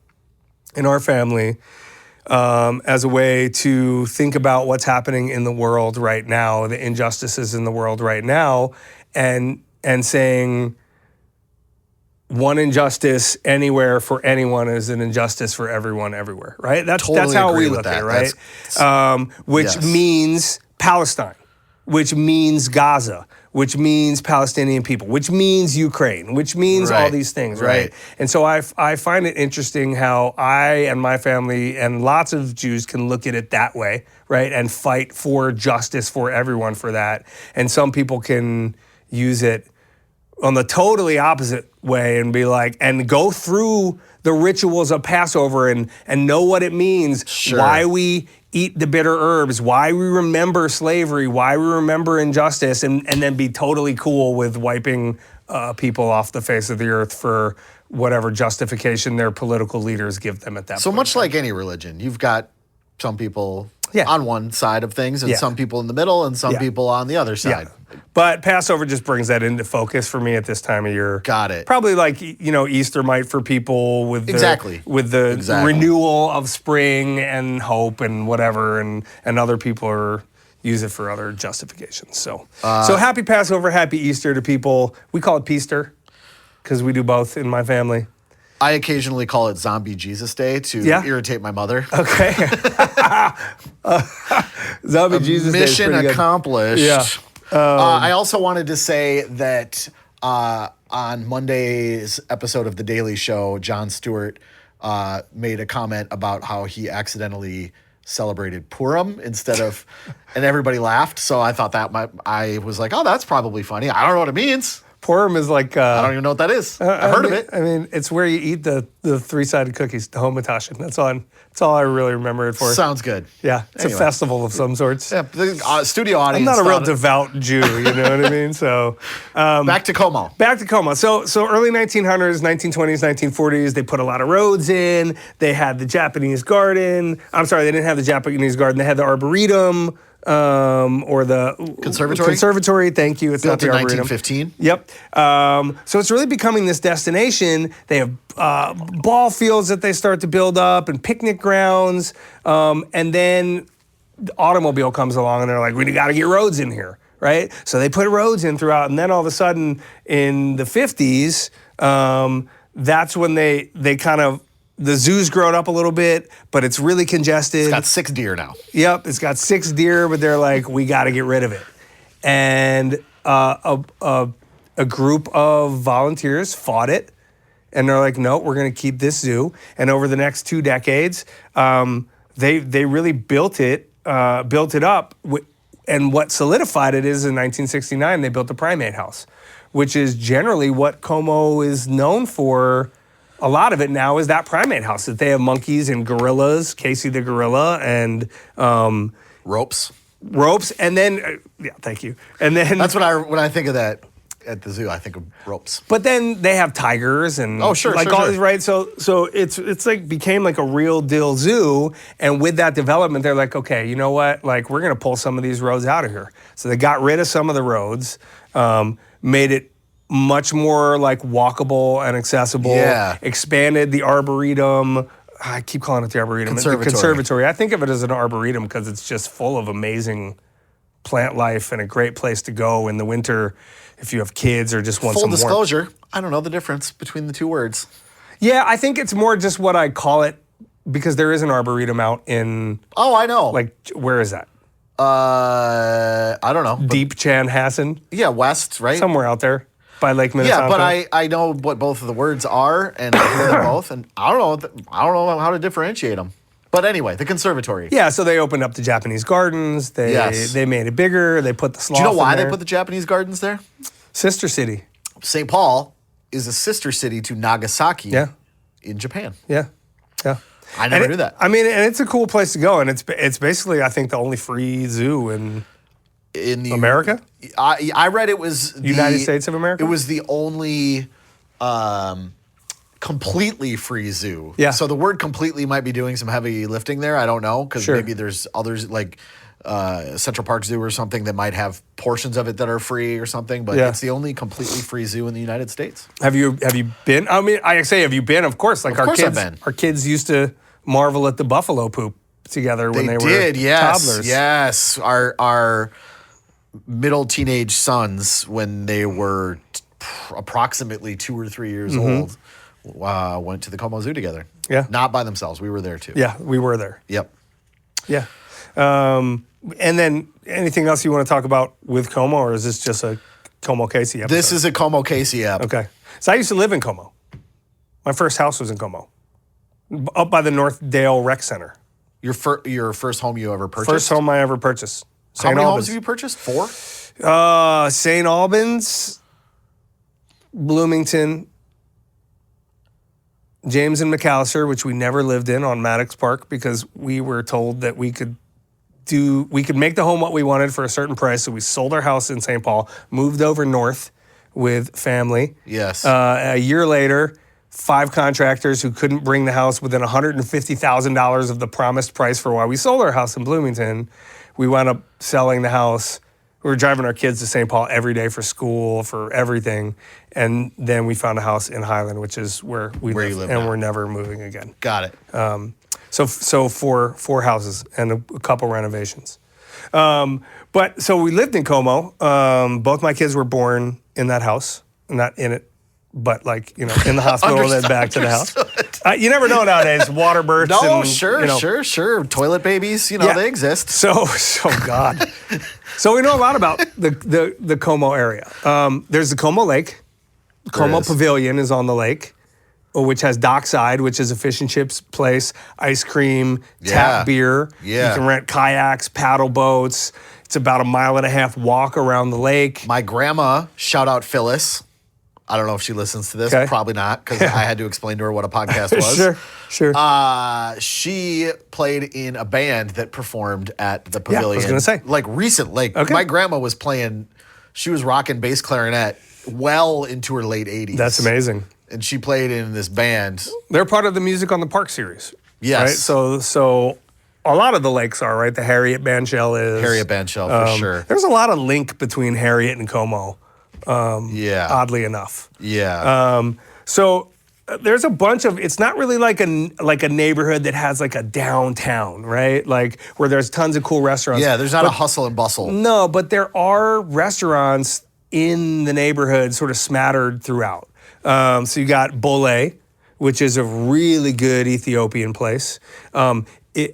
[SPEAKER 2] in our family as a way to think about what's happening in the world right now, the injustices in the world right now, and saying one injustice anywhere for anyone is an injustice for everyone everywhere, right? That's how
[SPEAKER 1] agree
[SPEAKER 2] we
[SPEAKER 1] with
[SPEAKER 2] look at
[SPEAKER 1] that.
[SPEAKER 2] it, right? Which
[SPEAKER 1] yes.
[SPEAKER 2] means Palestine, which means Gaza, which means Palestinian people, which means Ukraine, which means all
[SPEAKER 1] Right.
[SPEAKER 2] these things,
[SPEAKER 1] Right.
[SPEAKER 2] right? And so I find it interesting how I and my family and lots of Jews can look at it that way, right? And fight for justice for everyone for that. And some people can use it on the totally opposite way and be like, and go through the rituals of Passover and know what it means,
[SPEAKER 1] Sure.
[SPEAKER 2] why we eat the bitter herbs, why we remember slavery, why we remember injustice, and then be totally cool with wiping people off the face of the earth for whatever justification their political leaders give them at that
[SPEAKER 1] So
[SPEAKER 2] point.
[SPEAKER 1] much like any religion, you've got some people
[SPEAKER 2] Yeah.
[SPEAKER 1] on one side of things and
[SPEAKER 2] Yeah.
[SPEAKER 1] some people in the middle and some
[SPEAKER 2] Yeah.
[SPEAKER 1] people on the other
[SPEAKER 2] Yeah.
[SPEAKER 1] side.
[SPEAKER 2] But Passover just brings that into focus for me at this time of year.
[SPEAKER 1] Got it.
[SPEAKER 2] Probably like, Easter might for people with the,
[SPEAKER 1] Exactly.
[SPEAKER 2] with the
[SPEAKER 1] Exactly.
[SPEAKER 2] renewal of spring and hope and whatever, and other people use it for other justifications. So happy Passover, happy Easter to people. We call it Peaster because we do both in my family.
[SPEAKER 1] I occasionally call it Zombie Jesus Day to irritate my mother.
[SPEAKER 2] Okay. Zombie Jesus Day is
[SPEAKER 1] Mission
[SPEAKER 2] pretty good.
[SPEAKER 1] accomplished.
[SPEAKER 2] Yeah.
[SPEAKER 1] I also wanted to say that on Monday's episode of The Daily Show, Jon Stewart made a comment about how he accidentally celebrated Purim instead of, and everybody laughed. So I thought I was like, oh, that's probably funny. I don't know what it means.
[SPEAKER 2] Purim is like...
[SPEAKER 1] I don't even know what that is. I've heard of it.
[SPEAKER 2] I mean, it's where you eat the three-sided cookies, the Hamantaschen. That's all I really remember it for.
[SPEAKER 1] Sounds good.
[SPEAKER 2] Yeah, it's a festival of some sorts.
[SPEAKER 1] Yeah, the studio audience.
[SPEAKER 2] I'm not a real devout Jew, you know what I mean? So
[SPEAKER 1] back to Como.
[SPEAKER 2] Back to Como. So early 1900s, 1920s, 1940s, they put a lot of roads in. They had the Japanese garden. I'm sorry, they didn't have the Japanese garden. They had the Arboretum. Or the Conservatory, thank you. It's
[SPEAKER 1] built
[SPEAKER 2] not the
[SPEAKER 1] in
[SPEAKER 2] Arboretum.
[SPEAKER 1] 1915.
[SPEAKER 2] Yep. So it's really becoming this destination. They have ball fields that they start to build up and picnic grounds. And then the automobile comes along and they're like, we got to get roads in here, right? So they put roads in throughout. And then all of a sudden in the 50s, that's when they kind of, the zoo's grown up a little bit, but it's really congested.
[SPEAKER 1] It's got 6 deer now.
[SPEAKER 2] Yep, it's got 6 deer, but they're like, we got to get rid of it. And a group of volunteers fought it, and they're like, no, we're going to keep this zoo. And over the next 2 decades, they really built it up. And what solidified it is in 1969, they built the Primate House, which is generally what Como is known for. A lot of it now is that Primate House, that they have monkeys and gorillas, Casey the gorilla, and
[SPEAKER 1] ropes,
[SPEAKER 2] and then thank you. And then
[SPEAKER 1] that's when I think of that at the zoo. I think of ropes.
[SPEAKER 2] But then they have tigers and all these, right? So it's like became like a real deal zoo, and with that development, they're like, okay, you know what? Like we're gonna pull some of these roads out of here. So they got rid of some of the roads, made it much more like walkable and accessible.
[SPEAKER 1] Yeah.
[SPEAKER 2] Expanded the Arboretum. I keep calling it the Arboretum.
[SPEAKER 1] Conservatory.
[SPEAKER 2] The Conservatory. I think of it as an Arboretum because it's just full of amazing plant life and a great place to go in the winter if you have kids or just want
[SPEAKER 1] Full
[SPEAKER 2] some warmth.
[SPEAKER 1] disclosure, I don't know the difference between the 2 words.
[SPEAKER 2] Yeah, I think it's more just what I call it because there is an Arboretum out in...
[SPEAKER 1] Oh, I know.
[SPEAKER 2] Like, where is that?
[SPEAKER 1] I don't know.
[SPEAKER 2] Deep Chanhassen?
[SPEAKER 1] Yeah, west, right?
[SPEAKER 2] Somewhere out there. By Lake Minnetonka.
[SPEAKER 1] Yeah, but I know what both of the words are, and I hear them both, and I don't know how to differentiate them. But anyway, the conservatory.
[SPEAKER 2] Yeah, so they opened up the Japanese gardens. They made it bigger. They put the sloth.
[SPEAKER 1] Do you know why
[SPEAKER 2] in there.
[SPEAKER 1] they put the Japanese gardens there?
[SPEAKER 2] Sister city.
[SPEAKER 1] St. Paul is a sister city to Nagasaki. In Japan.
[SPEAKER 2] Yeah.
[SPEAKER 1] I never knew that.
[SPEAKER 2] I mean, and it's a cool place to go, and it's basically I think the only free zoo in America.
[SPEAKER 1] I read it was
[SPEAKER 2] United States of America.
[SPEAKER 1] It was the only completely free zoo.
[SPEAKER 2] Yeah.
[SPEAKER 1] So the word completely might be doing some heavy lifting there. I don't know because maybe there's others like Central Park Zoo or something that might have portions of it that are free or something. But it's the only completely free zoo in the United States.
[SPEAKER 2] Have you been? I mean, I say have you been? Of course. Like
[SPEAKER 1] of course I've been.
[SPEAKER 2] Our kids used to marvel at the buffalo poop together when they were toddlers.
[SPEAKER 1] Yes. Our middle teenage sons, when they were approximately 2 or 3 years old, went to the Como Zoo together.
[SPEAKER 2] Yeah.
[SPEAKER 1] Not by themselves. We were there too.
[SPEAKER 2] Yeah, we were there.
[SPEAKER 1] Yep.
[SPEAKER 2] Yeah. And then anything else you want to talk about with Como, or is this just a Como Casey episode?
[SPEAKER 1] This is a Como Casey app.
[SPEAKER 2] Okay. So I used to live in Como. My first house was in Como, up by the North Dale Rec Center.
[SPEAKER 1] Your first home you ever purchased?
[SPEAKER 2] First home I ever purchased.
[SPEAKER 1] How many homes have you purchased? 4?
[SPEAKER 2] St. Albans, Bloomington, James and McAllister, which we never lived in on Maddox Park because we were told that we could make the home what we wanted for a certain price. So we sold our house in St. Paul, moved over north with family.
[SPEAKER 1] Yes.
[SPEAKER 2] A year later, 5 contractors who couldn't bring the house within $150,000 of the promised price for why we sold our house in Bloomington. We wound up selling the house. We were driving our kids to St. Paul every day for school, for everything. And then we found a house in Highland, which is where we live, and we're never moving again.
[SPEAKER 1] Got it.
[SPEAKER 2] So four houses and a couple renovations. So we lived in Como. Both my kids were born in that house, not in it, but like, in the hospital and then back to the house. You never know nowadays. Water births.
[SPEAKER 1] No,
[SPEAKER 2] and,
[SPEAKER 1] sure. Toilet babies, they exist.
[SPEAKER 2] So God. So we know a lot about the Como area. There's the Como Lake. Como Pavilion is on the lake, which has dockside, which is a fish and chips place, ice cream, tap beer.
[SPEAKER 1] Yeah.
[SPEAKER 2] You can rent kayaks, paddle boats. It's about a 1.5 mile walk around the lake.
[SPEAKER 1] My grandma, shout out Phyllis. I don't know if she listens to this.
[SPEAKER 2] Okay.
[SPEAKER 1] Probably not, because I had to explain to her what a podcast was.
[SPEAKER 2] Sure.
[SPEAKER 1] She played in a band that performed at the pavilion.
[SPEAKER 2] I was gonna say.
[SPEAKER 1] Like recently. My grandma was playing, she was rocking bass clarinet well into her late 80s.
[SPEAKER 2] That's amazing.
[SPEAKER 1] And she played in this band.
[SPEAKER 2] They're part of the Music on the Park series.
[SPEAKER 1] Yes.
[SPEAKER 2] Right? So a lot of the lakes are, right? The Harriet Bandshell is.
[SPEAKER 1] Harriet Bandshell, for sure.
[SPEAKER 2] There's a lot of link between Harriet and Como. Oddly enough.
[SPEAKER 1] Yeah.
[SPEAKER 2] So there's a bunch of, it's not really like a neighborhood that has like a downtown, right? Like where there's tons of cool restaurants.
[SPEAKER 1] Yeah, there's not a hustle and bustle.
[SPEAKER 2] No, but there are restaurants in the neighborhood sort of smattered throughout. So you got Bole, which is a really good Ethiopian place.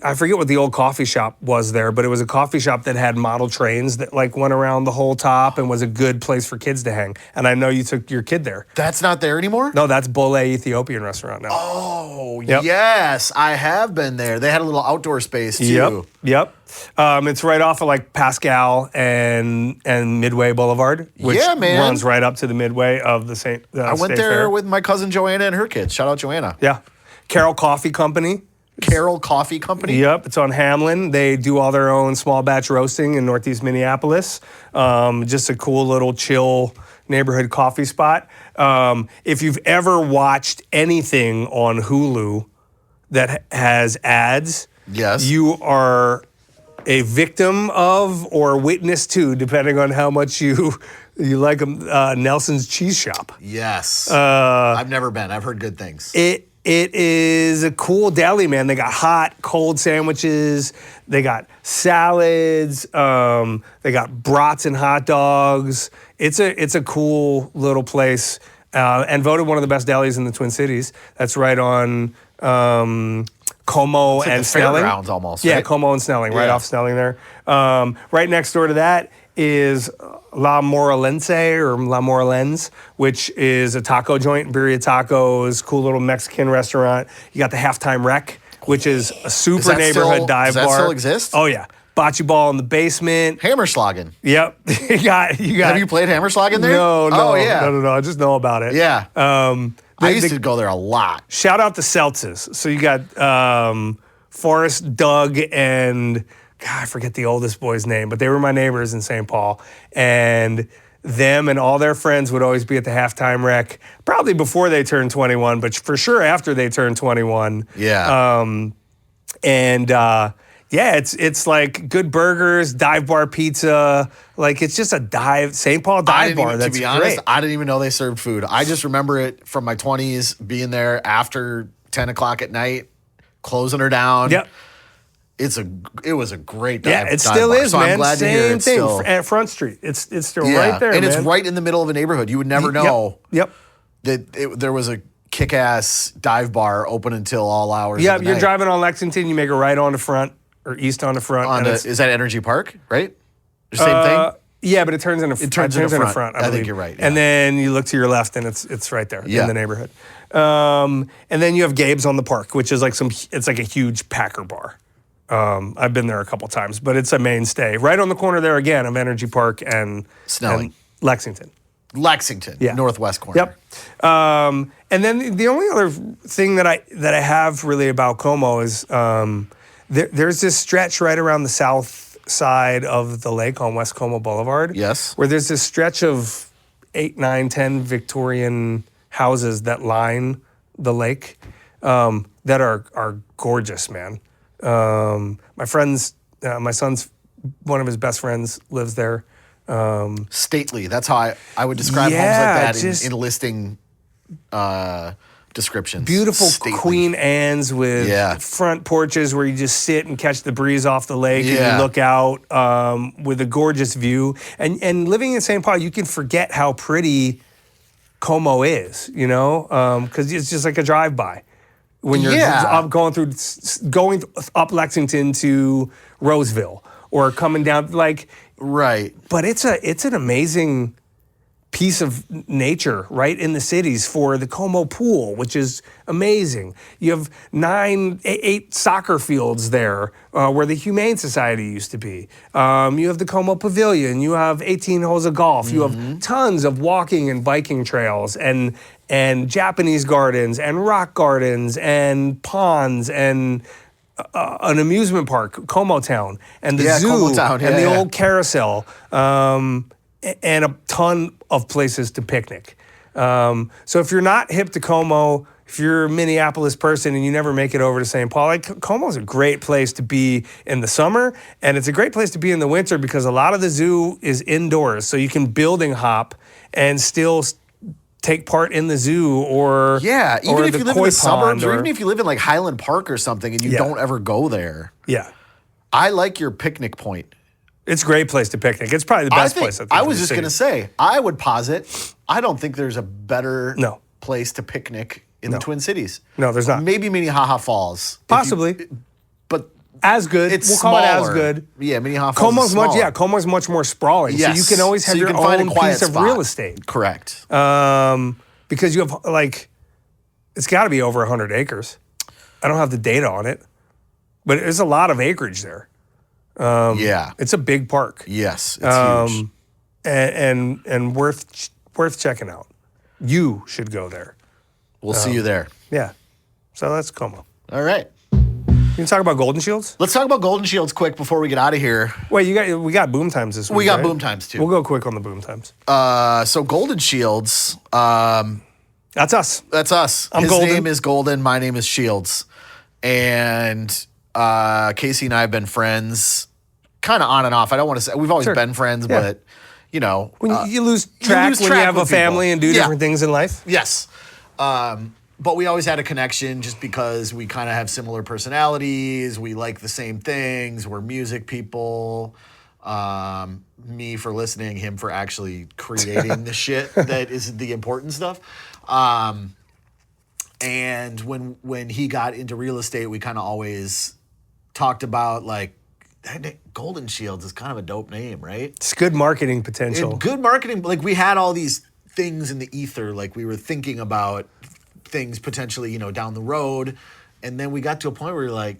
[SPEAKER 2] I forget what the old coffee shop was there, but it was a coffee shop that had model trains that like went around the whole top and was a good place for kids to hang. And I know you took your kid there.
[SPEAKER 1] That's not there anymore?
[SPEAKER 2] No, that's Bole Ethiopian restaurant now.
[SPEAKER 1] Oh, yes. I have been there. They had a little outdoor space too.
[SPEAKER 2] Yep. It's right off of like Pascal and Midway Boulevard, which runs right up to the midway of the State
[SPEAKER 1] I went there
[SPEAKER 2] Fair.
[SPEAKER 1] with my cousin Joanna and her kids. Shout out Joanna.
[SPEAKER 2] Yeah. Carroll Coffee Company.
[SPEAKER 1] Carroll Coffee Company?
[SPEAKER 2] Yep, it's on Hamlin. They do all their own small batch roasting in Northeast Minneapolis. Just a cool little chill neighborhood coffee spot. If you've ever watched anything on Hulu that has ads,
[SPEAKER 1] yes,
[SPEAKER 2] you are a victim of or witness to, depending on how much you like them, Nelson's Cheese Shop.
[SPEAKER 1] Yes. I've never been. I've heard good things.
[SPEAKER 2] It is a cool deli, man. They got hot, cold sandwiches. They got salads. They got brats and hot dogs. It's a cool little place, and voted one of the best delis in the Twin Cities. That's right on Como
[SPEAKER 1] it's like
[SPEAKER 2] and
[SPEAKER 1] the
[SPEAKER 2] Snelling.
[SPEAKER 1] Fairgrounds almost.
[SPEAKER 2] Yeah,
[SPEAKER 1] right?
[SPEAKER 2] Como and Snelling, right off Snelling there. Right next door to that is La Morelense, which is a taco joint, birria tacos, cool little Mexican restaurant. You got the Halftime Rec, which is a super neighborhood dive bar.
[SPEAKER 1] Does that still exist?
[SPEAKER 2] Oh yeah, bocce ball in the basement.
[SPEAKER 1] Hammerschlagen.
[SPEAKER 2] Yep, you got.
[SPEAKER 1] Have you played Hammerschlagen there?
[SPEAKER 2] No.
[SPEAKER 1] Oh yeah.
[SPEAKER 2] No. I just know about it.
[SPEAKER 1] Yeah. I used to go there a lot.
[SPEAKER 2] Shout out to Seltzes. So you got Forrest, Doug, and God, I forget the oldest boy's name, but they were my neighbors in St. Paul. And them and all their friends would always be at the Halftime Rec, probably before they turned 21, but for sure after they turned 21.
[SPEAKER 1] Yeah.
[SPEAKER 2] It's like good burgers, dive bar pizza. Like it's just a St. Paul dive bar. That's
[SPEAKER 1] to be honest,
[SPEAKER 2] great.
[SPEAKER 1] I didn't even know they served food. I just remember it from my 20s, being there after 10 o'clock at night, closing her down.
[SPEAKER 2] Yep.
[SPEAKER 1] It was a great dive.
[SPEAKER 2] Yeah, it still
[SPEAKER 1] bar.
[SPEAKER 2] is,
[SPEAKER 1] so
[SPEAKER 2] man.
[SPEAKER 1] I'm glad
[SPEAKER 2] Same
[SPEAKER 1] to hear it's
[SPEAKER 2] thing
[SPEAKER 1] still
[SPEAKER 2] at Front Street. It's still right there,
[SPEAKER 1] and
[SPEAKER 2] man.
[SPEAKER 1] it's right in the middle of a neighborhood. You would never know.
[SPEAKER 2] Yep.
[SPEAKER 1] That there was a kick-ass dive bar open until all hours.
[SPEAKER 2] Yeah,
[SPEAKER 1] of the
[SPEAKER 2] you're
[SPEAKER 1] night.
[SPEAKER 2] driving on Lexington. You make a right on the front or east on the front.
[SPEAKER 1] Is that Energy Park? Right. The same thing.
[SPEAKER 2] Yeah, but it turns into front.
[SPEAKER 1] I think you're right. Yeah.
[SPEAKER 2] And then you look to your left, and it's right there in the neighborhood. And then you have Gabe's on the Park, which is like it's like a huge Packer bar. I've been there a couple times, but it's a mainstay. Right on the corner there again of Energy Park and
[SPEAKER 1] Snelling.
[SPEAKER 2] and Lexington.
[SPEAKER 1] Northwest corner.
[SPEAKER 2] Yep. And then the only other thing that I have really about Como is there's this stretch right around the south side of the lake on West Como Boulevard.
[SPEAKER 1] Yes.
[SPEAKER 2] Where there's this stretch of 8, 9, 10 Victorian houses that line the lake that are gorgeous, man. My son's one of his best friends lives there.
[SPEAKER 1] Stately. That's how I would describe homes like that in listing descriptions.
[SPEAKER 2] Beautiful
[SPEAKER 1] Stately.
[SPEAKER 2] Queen Anne's with front porches where you just sit and catch the breeze off the lake and you look out with a gorgeous view. And living in St. Paul, you can forget how pretty Como is, because it's just like a drive-by when you're going up Lexington to Roseville or coming down
[SPEAKER 1] Right.
[SPEAKER 2] But it's an amazing piece of nature right in the cities for the Como pool, which is amazing. You have 8 soccer fields there where the Humane Society used to be. You have the Como Pavilion. You have 18 holes of golf. You have tons of walking and biking trails and Japanese gardens and rock gardens and ponds and an amusement park, Como Town, and the zoo
[SPEAKER 1] Como Town,
[SPEAKER 2] and the old carousel. And a ton of places to picnic. So if you're not hip to Como, if you're a Minneapolis person and you never make it over to St. Paul, Como's a great place to be in the summer, and it's a great place to be in the winter because a lot of the zoo is indoors, so you can building hop and still take part in the zoo or
[SPEAKER 1] even if you live in the suburbs or even if you live in Highland Park or something and you don't ever go there.
[SPEAKER 2] Yeah.
[SPEAKER 1] I like your picnic point.
[SPEAKER 2] It's a great place to picnic. It's probably the best place.
[SPEAKER 1] I was just going to say, I would posit, I don't think there's a better place to picnic in the Twin Cities.
[SPEAKER 2] No, there's not.
[SPEAKER 1] Maybe Minnehaha Falls.
[SPEAKER 2] Possibly.
[SPEAKER 1] But
[SPEAKER 2] as good.
[SPEAKER 1] We'll
[SPEAKER 2] call it as good.
[SPEAKER 1] Yeah, Minnehaha Falls is smaller.
[SPEAKER 2] Como's much more sprawling.
[SPEAKER 1] Yes.
[SPEAKER 2] So you can always have your own piece of real estate.
[SPEAKER 1] Correct.
[SPEAKER 2] Because you have, it's got to be over 100 acres. I don't have the data on it. But there's a lot of acreage there. It's a big park.
[SPEAKER 1] Yes, it's huge.
[SPEAKER 2] And worth checking out. You should go there.
[SPEAKER 1] We'll see you there.
[SPEAKER 2] Yeah. So that's Como.
[SPEAKER 1] All right.
[SPEAKER 2] You can talk about Golden Shields?
[SPEAKER 1] Let's talk about Golden Shields quick before we get out of here.
[SPEAKER 2] Wait, we got BoomTimes this week.
[SPEAKER 1] We got
[SPEAKER 2] right?
[SPEAKER 1] BoomTimes too.
[SPEAKER 2] We'll go quick on the BoomTimes.
[SPEAKER 1] So Golden Shields.
[SPEAKER 2] That's us.
[SPEAKER 1] That's us.
[SPEAKER 2] I'm
[SPEAKER 1] His
[SPEAKER 2] Golden.
[SPEAKER 1] name is Golden. My name is Shields. And Casey and I have been friends kind of on and off. I don't want to say we've always been friends, but
[SPEAKER 2] when you lose track when you have a family and do different things in life.
[SPEAKER 1] Yes. But we always had a connection just because we kind of have similar personalities. We like the same things. We're music people. Me for listening, him for actually creating the shit that is the important stuff. And when he got into real estate, we kind of always talked about Golden Shields is kind of a dope name, right?
[SPEAKER 2] It's good marketing potential.
[SPEAKER 1] Good marketing. We had all these things in the ether. We were thinking about things potentially, down the road. And then we got to a point where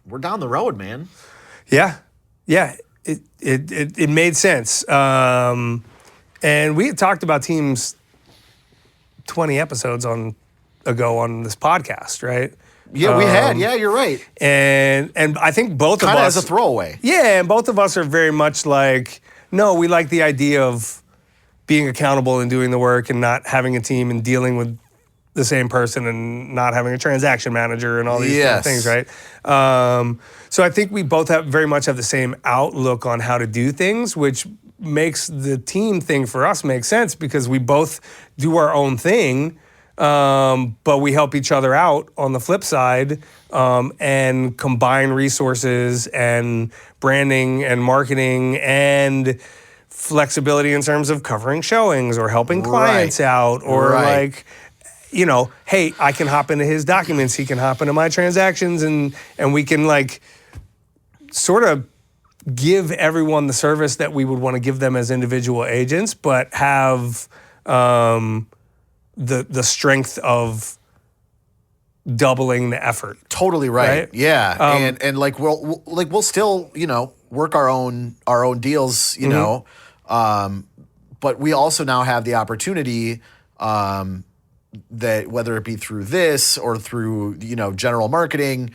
[SPEAKER 1] we're down the road, man.
[SPEAKER 2] Yeah. Yeah. It made sense. And we had talked about teams 20 episodes ago on this podcast, right?
[SPEAKER 1] Yeah, we had. Yeah, you're right.
[SPEAKER 2] And I think both of us...
[SPEAKER 1] Kind of as a throwaway.
[SPEAKER 2] Yeah, and both of us are very much no, we like the idea of being accountable and doing the work and not having a team and dealing with the same person and not having a transaction manager and all these different things, right? So I think we both very much have the same outlook on how to do things, which makes the team thing for us make sense because we both do our own thing, but we help each other out on the flip side and combine resources and branding and marketing and flexibility in terms of covering showings or helping clients out or hey, I can hop into his documents, he can hop into my transactions and we can sort of give everyone the service that we would want to give them as individual agents, but have the strength of doubling the effort.
[SPEAKER 1] Totally right. Yeah. And we'll still, work our own deals, you know. But we also now have the opportunity that whether it be through this or through, general marketing,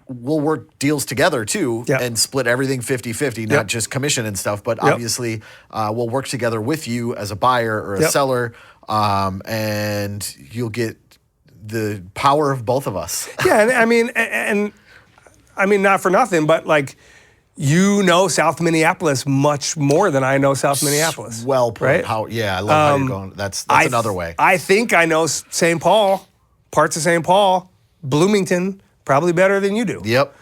[SPEAKER 1] we'll work deals together too and split everything 50-50, not just commission and stuff, but obviously we'll work together with you as a buyer or a seller, and you'll get the power of both of us.
[SPEAKER 2] Yeah, and I mean, not for nothing, but South Minneapolis much more than I know South Minneapolis.
[SPEAKER 1] Well put.
[SPEAKER 2] Right?
[SPEAKER 1] I love how you're going. That's another way.
[SPEAKER 2] I think I know St. Paul, parts of St. Paul, Bloomington, probably better than you do.
[SPEAKER 1] Yep.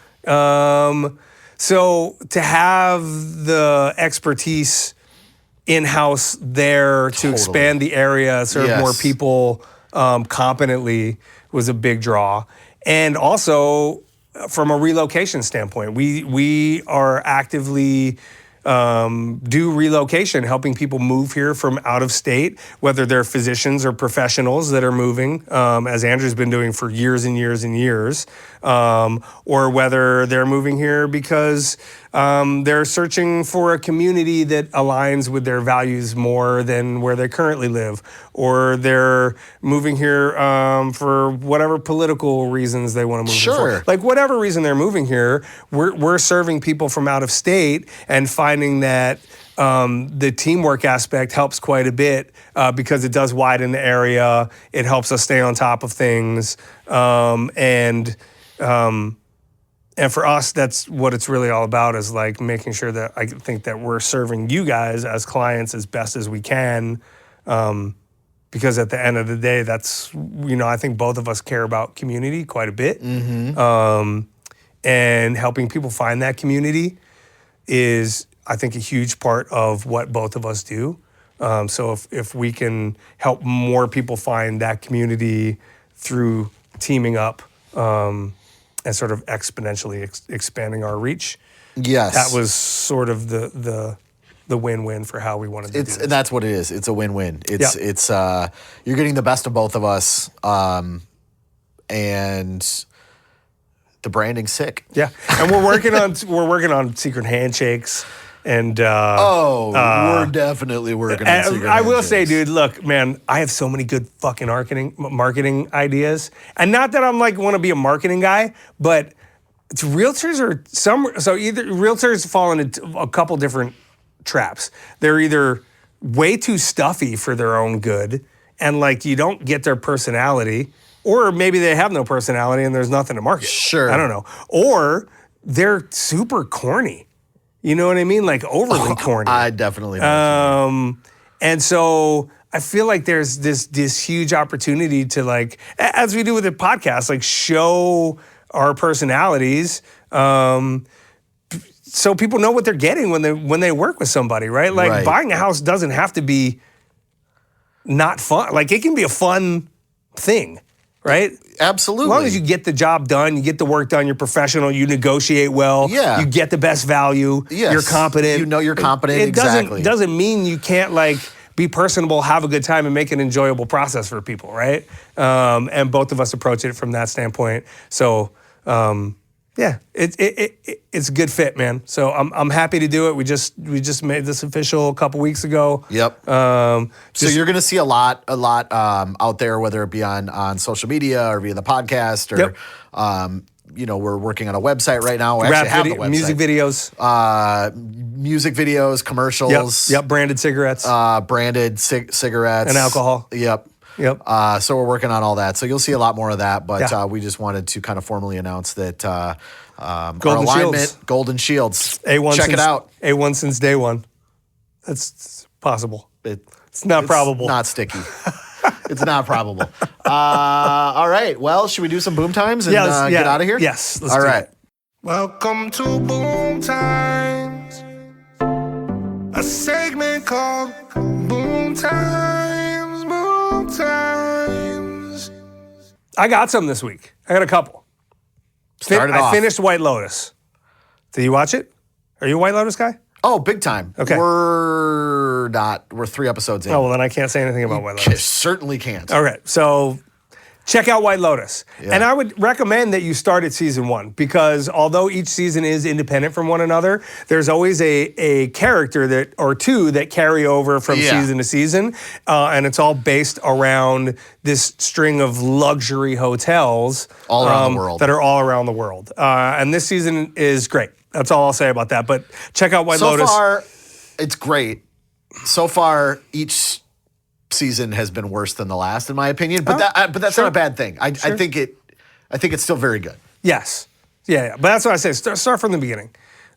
[SPEAKER 2] So to have the expertise in-house there to expand the area, serve more people competently was a big draw. And also from a relocation standpoint, we are actively do relocation, helping people move here from out of state, whether they're physicians or professionals that are moving, as Andrew's been doing for years and years and years, or whether they're moving here because they're searching for a community that aligns with their values more than where they currently live, or they're moving here for whatever political reasons they want to move here for. Like whatever reason they're moving here, we're serving people from out of state and finding that the teamwork aspect helps quite a bit because it does widen the area. It helps us stay on top of things, and for us, that's what it's really all about, is like making sure that I think that we're serving you guys as clients as best as we can. Because at the end of the day, that's, I think both of us care about community quite a bit. And helping people find that community is, I think, a huge part of what both of us do. So if we can help more people find that community through teaming up, and sort of exponentially expanding our reach.
[SPEAKER 1] Yes.
[SPEAKER 2] That was sort of the win-win for how we wanted to do this.
[SPEAKER 1] And that's what it is. It's a win-win. It's you're getting the best of both of us, and the branding's sick.
[SPEAKER 2] Yeah. And we're working on secret handshakes. And
[SPEAKER 1] we're definitely working on secret
[SPEAKER 2] I will
[SPEAKER 1] handshakes.
[SPEAKER 2] say, dude, look, man, I have so many good fucking marketing ideas. And not that I'm like want to be a marketing guy, but realtors either realtors fall into a couple different traps. They're either way too stuffy for their own good, and like you don't get their personality, or maybe they have no personality and there's nothing to market.
[SPEAKER 1] Sure.
[SPEAKER 2] I don't know. Or they're super corny. You know what I mean? Like overly corny.
[SPEAKER 1] I definitely know.
[SPEAKER 2] And so I feel like there's this huge opportunity to, like, as we do with the podcast, like show our personalities, so people know what they're getting when they work with somebody, right? Like buying a house doesn't have to be not fun. Like it can be a fun thing, right?
[SPEAKER 1] Absolutely.
[SPEAKER 2] As long as you get the job done, you get the work done, you're professional, you negotiate well, you get the best value, you're competent.
[SPEAKER 1] You know you're competent,
[SPEAKER 2] it
[SPEAKER 1] exactly.
[SPEAKER 2] doesn't mean you can't like be personable, have a good time, and make an enjoyable process for people, right? And both of us approach it from that standpoint. So it's a good fit, man. So I'm happy to do it. We just made this official a couple weeks ago.
[SPEAKER 1] Yep. So you're going to see a lot out there, whether it be on social media or via the podcast, or we're working on a website right now. We actually have the website.
[SPEAKER 2] Music videos,
[SPEAKER 1] commercials.
[SPEAKER 2] Yep. Branded cigarettes.
[SPEAKER 1] Branded cigarettes
[SPEAKER 2] and alcohol.
[SPEAKER 1] Yep. So we're working on all that. So you'll see a lot more of that. But we just wanted to kind of formally announce that
[SPEAKER 2] Golden Shields.
[SPEAKER 1] Golden Shields.
[SPEAKER 2] A1.
[SPEAKER 1] Check it out.
[SPEAKER 2] A1 since day one. That's possible. It's not probable.
[SPEAKER 1] Not sticky. It's not probable. All right. Well, should we do some BoomTimes and get out of here?
[SPEAKER 2] Yes.
[SPEAKER 1] All right.
[SPEAKER 3] Welcome to Boom Times, a segment called Boom Times, Boom Times.
[SPEAKER 2] I got some this week. I got a couple. I finished White Lotus. Did you watch it? Are you a White Lotus guy?
[SPEAKER 1] Oh, big time.
[SPEAKER 2] Okay.
[SPEAKER 1] We're not. We're 3 episodes in.
[SPEAKER 2] Oh, well, then I can't say anything about White Lotus.
[SPEAKER 1] Certainly can't.
[SPEAKER 2] All right. So check out White Lotus. Yeah. And I would recommend that you start at season 1, because although each season is independent from one another, there's always a character or two that carry over from season to season. And it's all based around this string of luxury hotels
[SPEAKER 1] all around the world
[SPEAKER 2] that are all around the world. And this season is great. That's all I'll say about that. But check out White Lotus.
[SPEAKER 1] So far, it's great. So far, each season has been worse than the last, in my opinion. But that's not a bad thing. I think it's still very good.
[SPEAKER 2] Yes. Yeah. But that's what I say. Start from the beginning.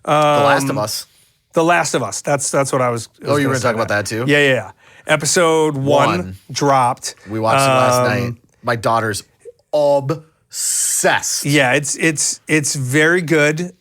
[SPEAKER 1] The Last of Us.
[SPEAKER 2] The Last of Us. That's what I was.
[SPEAKER 1] Oh, you were going to talk about that too?
[SPEAKER 2] Yeah. Episode 1 dropped.
[SPEAKER 1] We watched it last night. My daughter's obsessed.
[SPEAKER 2] Yeah, it's very good.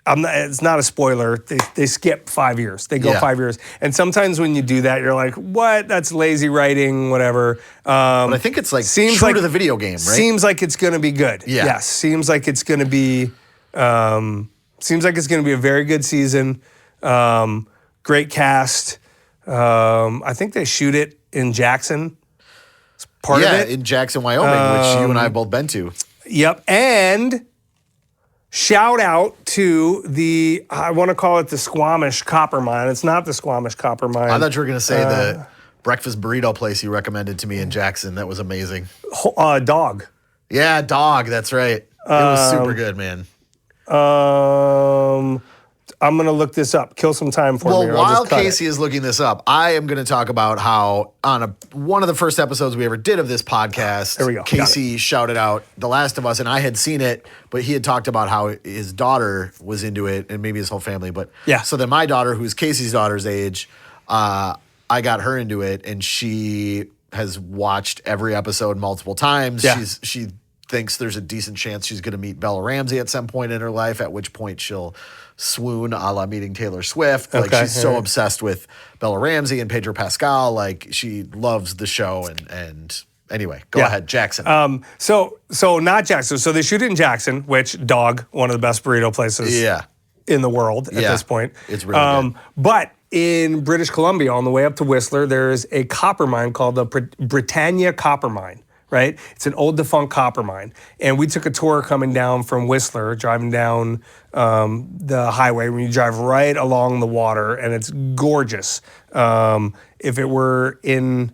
[SPEAKER 2] It's not a spoiler. They skip 5 years. They go
[SPEAKER 1] Yeah.
[SPEAKER 2] 5 years. And sometimes when you do that, you're like, what? That's lazy writing, whatever.
[SPEAKER 1] But I think it's like true to the video game, right?
[SPEAKER 2] Seems like it's going to be good.
[SPEAKER 1] Yeah.
[SPEAKER 2] Yes. Seems like it's going to be a very good season. Great cast. I think they shoot it in Jackson. It's part of it.
[SPEAKER 1] In Jackson, Wyoming, which you and I have both been to.
[SPEAKER 2] Yep. And shout out to I want to call it the Squamish Copper Mine. It's not the Squamish Copper Mine.
[SPEAKER 1] I thought you were going to say the breakfast burrito place you recommended to me in Jackson. That was amazing.
[SPEAKER 2] Dog.
[SPEAKER 1] Yeah, Dog. That's right. It was super good, man.
[SPEAKER 2] I'm going to look this up. Kill some time for me.
[SPEAKER 1] Well,
[SPEAKER 2] or I'll
[SPEAKER 1] while
[SPEAKER 2] just cut
[SPEAKER 1] Casey
[SPEAKER 2] it.
[SPEAKER 1] is looking this up, I am going to talk about how on one of the first episodes we ever did of this podcast,
[SPEAKER 2] There we go. Got
[SPEAKER 1] Casey shouted out The Last of Us, and I had seen it, but he had talked about how his daughter was into it, and maybe his whole family. But
[SPEAKER 2] Yeah.
[SPEAKER 1] So then my daughter, who's Casey's daughter's age, I got her into it, and she has watched every episode multiple times.
[SPEAKER 2] Yeah.
[SPEAKER 1] She thinks there's a decent chance she's going to meet Bella Ramsey at some point in her life, at which point she'll swoon a la meeting Taylor Swift. Like,
[SPEAKER 2] Okay,
[SPEAKER 1] she's so
[SPEAKER 2] yeah.
[SPEAKER 1] obsessed with Bella Ramsey and Pedro Pascal. Like, she loves the show. And anyway, go
[SPEAKER 2] Yeah.
[SPEAKER 1] ahead, Jackson.
[SPEAKER 2] So not Jackson. So they shoot it in Jackson, which Dog, one of the best burrito places
[SPEAKER 1] yeah.
[SPEAKER 2] in the world at
[SPEAKER 1] Yeah.
[SPEAKER 2] this point.
[SPEAKER 1] It's really good.
[SPEAKER 2] But in British Columbia, on the way up to Whistler, there's a copper mine called the Britannia Copper Mine, right? It's an old defunct copper mine. And we took a tour coming down from Whistler, driving down the highway when you drive right along the water, and it's gorgeous. If it were in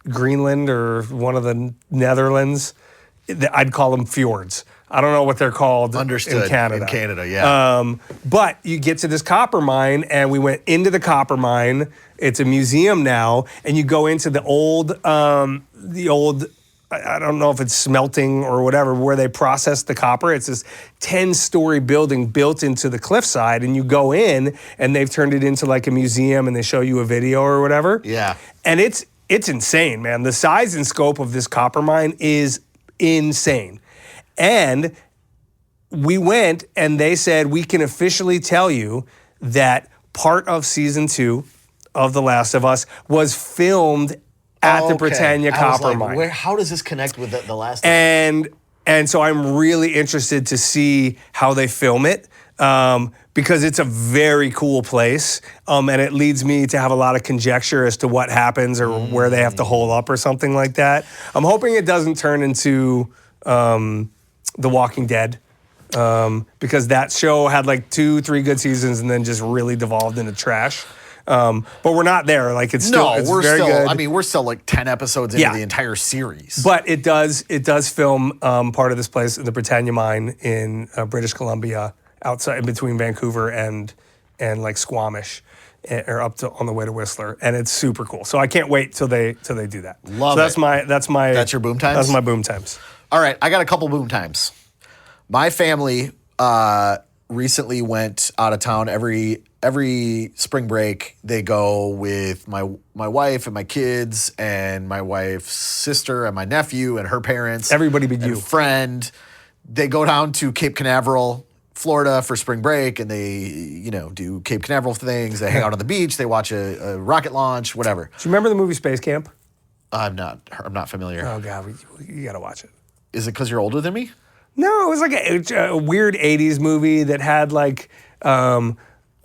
[SPEAKER 2] Greenland or one of the Netherlands, I'd call them fjords. I don't know what they're called
[SPEAKER 1] Understood.
[SPEAKER 2] in Canada.
[SPEAKER 1] In Canada, yeah.
[SPEAKER 2] But you get to this copper mine, and we went into the copper mine. It's a museum now, and you go into the old, I don't know if it's smelting or whatever, where they process the copper. It's this 10-story building built into the cliffside, and you go in, and they've turned it into like a museum, and they show you a video or whatever.
[SPEAKER 1] Yeah.
[SPEAKER 2] And it's insane, man. The size and scope of this copper mine is insane. And we went, and they said, we can officially tell you that part of season 2 of The Last of Us was filmed at the Britannia
[SPEAKER 1] I was
[SPEAKER 2] Copper
[SPEAKER 1] like,
[SPEAKER 2] Mine.
[SPEAKER 1] how does this connect with the last one?
[SPEAKER 2] And so I'm really interested to see how they film it, because it's a very cool place, and it leads me to have a lot of conjecture as to what happens or where they have to hole up or something like that. I'm hoping it doesn't turn into The Walking Dead, because that show had like 2-3 good seasons and then just really devolved into trash. But we're not there. Like, it's still, it's
[SPEAKER 1] we're
[SPEAKER 2] very
[SPEAKER 1] still.
[SPEAKER 2] good.
[SPEAKER 1] I mean, we're still like 10 episodes into
[SPEAKER 2] Yeah.
[SPEAKER 1] the entire series.
[SPEAKER 2] But it does film part of this place in the Britannia Mine in British Columbia, outside in between Vancouver and like Squamish, or up to on the way to Whistler, and it's super cool. So I can't wait till they do that.
[SPEAKER 1] Love
[SPEAKER 2] so that's
[SPEAKER 1] it. That's your boom times?
[SPEAKER 2] That's my boom times.
[SPEAKER 1] All right, I got a couple boom times. My family recently went out of town. Every spring break, they go with my wife and my kids and my wife's sister and my nephew and her parents.
[SPEAKER 2] Everybody but
[SPEAKER 1] and
[SPEAKER 2] you.
[SPEAKER 1] a friend. They go down to Cape Canaveral, Florida for spring break, and they, do Cape Canaveral things. They hang out on the beach. They watch a rocket launch, whatever.
[SPEAKER 2] Do you remember the movie Space Camp?
[SPEAKER 1] I'm not familiar.
[SPEAKER 2] Oh God, you gotta watch it.
[SPEAKER 1] Is it because you're older than me?
[SPEAKER 2] No, it was like a weird '80s movie that had like Revenge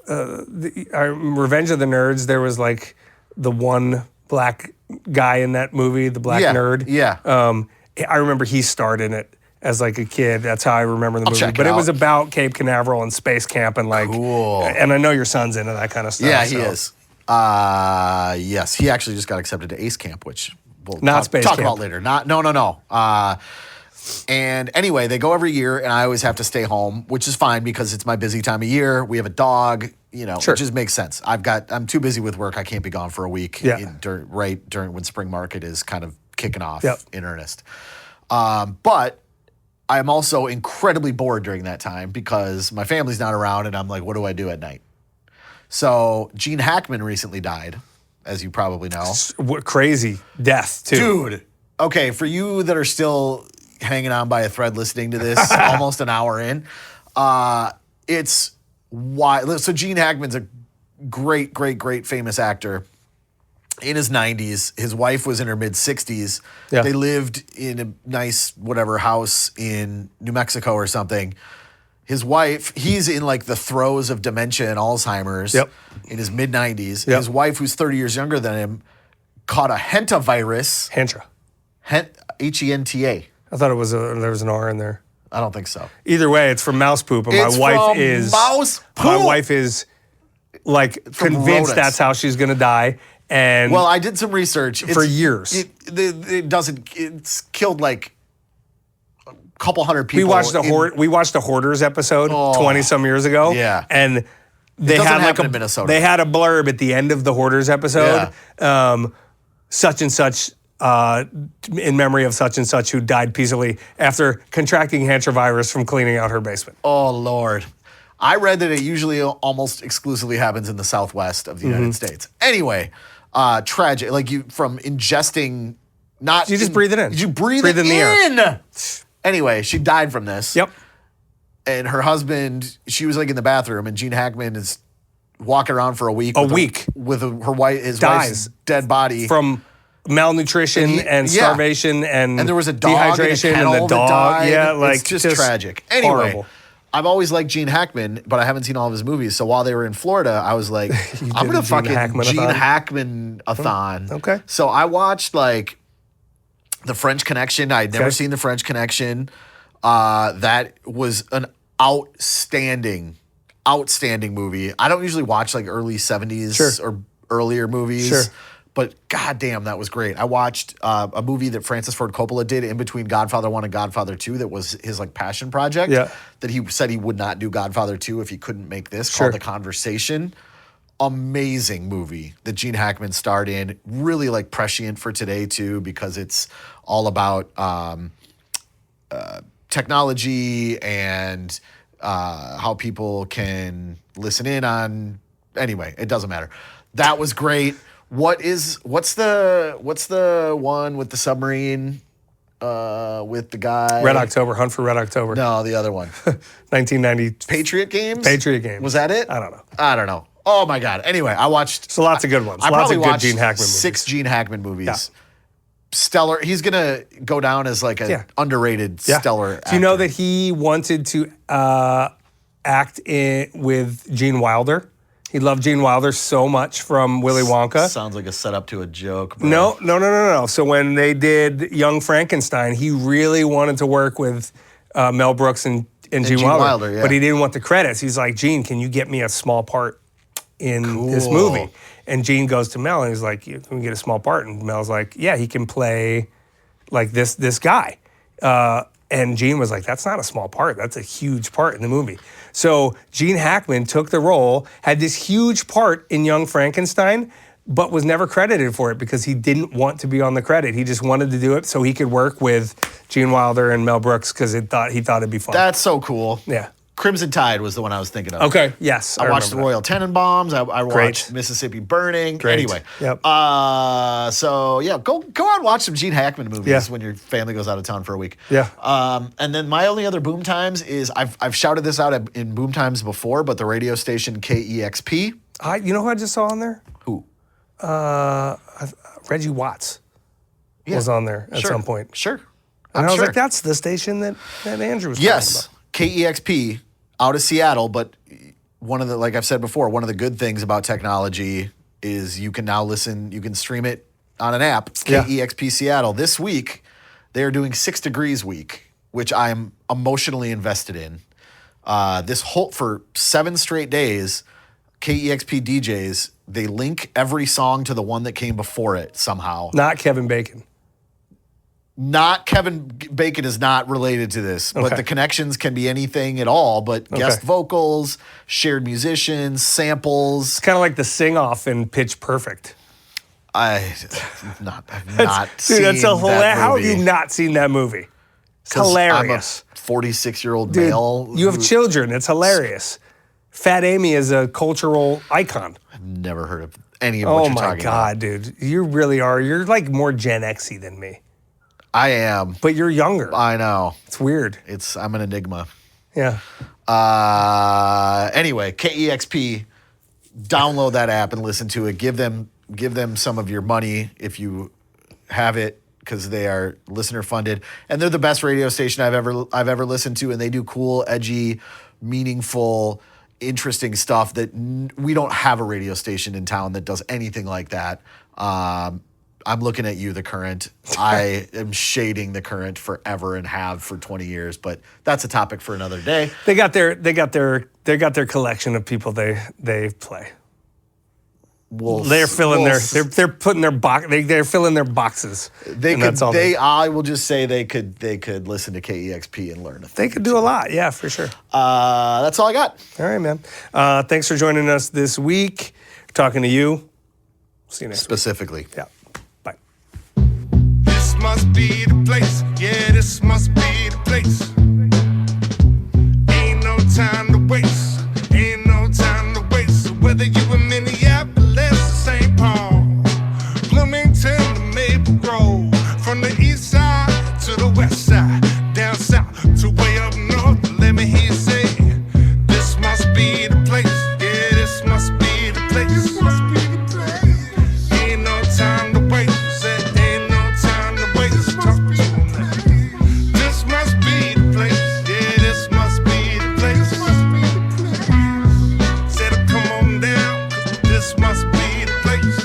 [SPEAKER 2] of the Nerds. There was like the one black guy in that movie, the black nerd.
[SPEAKER 1] Yeah.
[SPEAKER 2] I remember he starred in it as like a kid. That's how I remember the movie.
[SPEAKER 1] check it
[SPEAKER 2] But it was
[SPEAKER 1] out.
[SPEAKER 2] about Cape Canaveral and space camp and like.
[SPEAKER 1] Cool.
[SPEAKER 2] And I know your son's into that kind of stuff.
[SPEAKER 1] Yeah, he
[SPEAKER 2] so.
[SPEAKER 1] is. Yes, he actually just got accepted to Ace Camp, which we'll
[SPEAKER 2] Not space
[SPEAKER 1] talk
[SPEAKER 2] camp.
[SPEAKER 1] about later. No. And anyway, they go every year, and I always have to stay home, which is fine because it's my busy time of year. We have a dog,
[SPEAKER 2] Sure.
[SPEAKER 1] it just makes sense. I'm too busy with work. I can't be gone for a week.
[SPEAKER 2] Yeah.
[SPEAKER 1] During when spring market is kind of kicking off
[SPEAKER 2] Yep.
[SPEAKER 1] in earnest. But I'm also incredibly bored during that time because my family's not around, and I'm like, what do I do at night? So Gene Hackman recently died, as you probably know.
[SPEAKER 2] What crazy death too.
[SPEAKER 1] Dude, okay, for you that are still hanging on by a thread listening to this almost an hour in, It's why. So Gene Hackman's a great, great, great famous actor. In his 90s, his wife was in her mid 60s.
[SPEAKER 2] Yeah.
[SPEAKER 1] They lived in a nice whatever house in New Mexico or something. His wife, he's in like the throes of dementia and Alzheimer's in his mid 90s.
[SPEAKER 2] Yep.
[SPEAKER 1] His wife, who's 30 years younger than him, caught a hentavirus.
[SPEAKER 2] Hentra.
[SPEAKER 1] Henta.
[SPEAKER 2] I thought there was an R in there.
[SPEAKER 1] I don't think so.
[SPEAKER 2] Either way, it's from mouse poop, and
[SPEAKER 1] It's
[SPEAKER 2] my wife
[SPEAKER 1] from
[SPEAKER 2] is
[SPEAKER 1] mouse poop.
[SPEAKER 2] My wife is like
[SPEAKER 1] From
[SPEAKER 2] convinced
[SPEAKER 1] rodents.
[SPEAKER 2] that's how she's gonna die. And
[SPEAKER 1] Well, I did some research.
[SPEAKER 2] For years.
[SPEAKER 1] It doesn't. It's killed like a couple hundred people.
[SPEAKER 2] we watched the Hoarders episode 20 some years ago.
[SPEAKER 1] Yeah.
[SPEAKER 2] And they
[SPEAKER 1] doesn't
[SPEAKER 2] had like
[SPEAKER 1] happen in Minnesota.
[SPEAKER 2] They had a blurb at the end of the Hoarders episode. Such and such. In memory of such and such who died peacefully after contracting hantavirus from cleaning out her basement.
[SPEAKER 1] Oh Lord. I read that it usually almost exclusively happens in the Southwest of the United States. Anyway, tragic. Like you from ingesting, not
[SPEAKER 2] You just breathe it in.
[SPEAKER 1] You breathe
[SPEAKER 2] Breathe
[SPEAKER 1] it
[SPEAKER 2] in the air.
[SPEAKER 1] in. Anyway, she died from this.
[SPEAKER 2] Yep.
[SPEAKER 1] And her husband, she was like in the bathroom, and Gene Hackman is walking around for a week. With her wife, his wife's dead body
[SPEAKER 2] From malnutrition and starvation and
[SPEAKER 1] there was a dog
[SPEAKER 2] dehydration
[SPEAKER 1] in a kennel
[SPEAKER 2] and the
[SPEAKER 1] that
[SPEAKER 2] dog.
[SPEAKER 1] died.
[SPEAKER 2] Yeah, like
[SPEAKER 1] it's just tragic. Anyway,
[SPEAKER 2] horrible.
[SPEAKER 1] I've always liked Gene Hackman, but I haven't seen all of his movies. So while they were in Florida, I was like, I'm gonna fucking Gene Hackman-a-thon.
[SPEAKER 2] Okay.
[SPEAKER 1] So I watched like The French Connection. I'd never seen The French Connection. That was an outstanding movie. I don't usually watch like early 70s or earlier movies.
[SPEAKER 2] Sure.
[SPEAKER 1] But goddamn, that was great. I watched a movie that Francis Ford Coppola did in between Godfather 1 and Godfather 2 that was his like passion project.
[SPEAKER 2] Yeah.
[SPEAKER 1] That he said he would not do Godfather 2 if he couldn't make this, called The Conversation. Amazing movie that Gene Hackman starred in. Really like prescient for today too, because it's all about technology and how people can listen in on. Anyway, it doesn't matter. That was great. What's the one with the submarine with the guy?
[SPEAKER 2] Red October, Hunt for Red October.
[SPEAKER 1] No, the other one.
[SPEAKER 2] 1990.
[SPEAKER 1] Patriot Games?
[SPEAKER 2] Patriot Games.
[SPEAKER 1] Was that it?
[SPEAKER 2] I don't know.
[SPEAKER 1] I don't know. Oh my God. Anyway, I watched.
[SPEAKER 2] So lots of good ones.
[SPEAKER 1] I
[SPEAKER 2] Lots
[SPEAKER 1] probably
[SPEAKER 2] of good
[SPEAKER 1] watched
[SPEAKER 2] Gene Hackman movies.
[SPEAKER 1] 6 Gene Hackman movies.
[SPEAKER 2] Yeah.
[SPEAKER 1] Stellar. He's gonna go down as like a underrated stellar actor.
[SPEAKER 2] Do you know that he wanted to act with Gene Wilder? He loved Gene Wilder so much from Willy Wonka.
[SPEAKER 1] Sounds like a setup to a joke, bro.
[SPEAKER 2] No. So when they did Young Frankenstein, he really wanted to work with Mel Brooks and Gene Wilder.
[SPEAKER 1] Yeah.
[SPEAKER 2] But he didn't want the credits. He's like, Gene, can you get me a small part in this movie? And Gene goes to Mel and he's like, can we get a small part? And Mel's like, yeah, he can play like this guy. And Gene was like, that's not a small part. That's a huge part in the movie. So Gene Hackman took the role, had this huge part in Young Frankenstein, but was never credited for it because he didn't want to be on the credit. He just wanted to do it so he could work with Gene Wilder and Mel Brooks because he thought it'd be fun.
[SPEAKER 1] That's so cool.
[SPEAKER 2] Yeah.
[SPEAKER 1] Crimson Tide was the one I was thinking of.
[SPEAKER 2] Okay. Yes.
[SPEAKER 1] I watched The
[SPEAKER 2] remember
[SPEAKER 1] Royal Tenenbaums. I watched
[SPEAKER 2] Great.
[SPEAKER 1] Mississippi Burning.
[SPEAKER 2] Great.
[SPEAKER 1] Anyway.
[SPEAKER 2] Yep.
[SPEAKER 1] So yeah, go out and watch some Gene Hackman movies
[SPEAKER 2] Yeah.
[SPEAKER 1] when your family goes out of town for a week.
[SPEAKER 2] Yeah.
[SPEAKER 1] And then my only other BoomTimes is I've shouted this out in BoomTimes before, but the radio station KEXP.
[SPEAKER 2] You know who I just saw on there?
[SPEAKER 1] Who?
[SPEAKER 2] Reggie Watts was on there at some point.
[SPEAKER 1] Sure.
[SPEAKER 2] And
[SPEAKER 1] I'm
[SPEAKER 2] I was
[SPEAKER 1] sure.
[SPEAKER 2] like, that's the station that Andrew was
[SPEAKER 1] Yes,
[SPEAKER 2] talking
[SPEAKER 1] KEXP out of Seattle, but one of the, like I've said before, one of the good things about technology is you can now listen, you can stream it on an app,
[SPEAKER 2] Yeah.
[SPEAKER 1] KEXP Seattle. This week, they are doing 6 Degrees Week, which I'm emotionally invested in. For 7 straight days, KEXP DJs, they link every song to the one that came before it somehow.
[SPEAKER 2] Not Kevin Bacon.
[SPEAKER 1] Not Kevin Bacon is not related to this, but
[SPEAKER 2] Okay.
[SPEAKER 1] the connections can be anything at all. But guest
[SPEAKER 2] Okay.
[SPEAKER 1] vocals, shared musicians, samples.
[SPEAKER 2] It's kind of like the sing-off in Pitch Perfect.
[SPEAKER 1] I've not seen
[SPEAKER 2] Dude, that's
[SPEAKER 1] that
[SPEAKER 2] hilarious. How have
[SPEAKER 1] movie.
[SPEAKER 2] you not seen that movie? It's
[SPEAKER 1] 'Cause
[SPEAKER 2] hilarious.
[SPEAKER 1] I'm a 46-year-old
[SPEAKER 2] Dude,
[SPEAKER 1] male.
[SPEAKER 2] you have children. It's hilarious. Fat Amy is a cultural icon.
[SPEAKER 1] I've never heard of any of what
[SPEAKER 2] Oh
[SPEAKER 1] you're
[SPEAKER 2] my
[SPEAKER 1] talking
[SPEAKER 2] God, dude. You really are. You're like more Gen X-y than me.
[SPEAKER 1] I am.
[SPEAKER 2] But you're younger.
[SPEAKER 1] I know.
[SPEAKER 2] It's weird.
[SPEAKER 1] I'm an enigma.
[SPEAKER 2] Yeah.
[SPEAKER 1] Anyway, KEXP, download that app and listen to it. Give them some of your money if you have it, because they are listener funded, and they're the best radio station I've ever listened to, and they do cool, edgy, meaningful, interesting stuff that we don't have a radio station in town that does anything like that. I'm looking at you, The Current. I am shading The Current forever and have for 20 years, but that's a topic for another day.
[SPEAKER 2] They got their collection of people they play. They're filling they're putting their box. They're filling their boxes.
[SPEAKER 1] I will just say they could listen to KEXP and learn.
[SPEAKER 2] They could do a lot, yeah, for sure.
[SPEAKER 1] That's all I got.
[SPEAKER 2] All right, man. Thanks for joining us this week. Talking to you. See you next
[SPEAKER 1] Specifically.
[SPEAKER 2] week. Yeah. Bye.
[SPEAKER 3] This must be the place. Yeah, this must be the place. Ain't no time to waste. Ain't no time to waste. So whether you in Minneapolis or St. Paul, Bloomington to Maple Grove, from the east side to the west side, down south to way up north, let me hear you say, this must be the place. Yeah, this must be the place. This must be the place. Ain't no time to waste. Said ain't no time to waste. Talk to me. This must be the place. Yeah, this must be the place. This must be the place. Said come on down, 'cause this must be the place.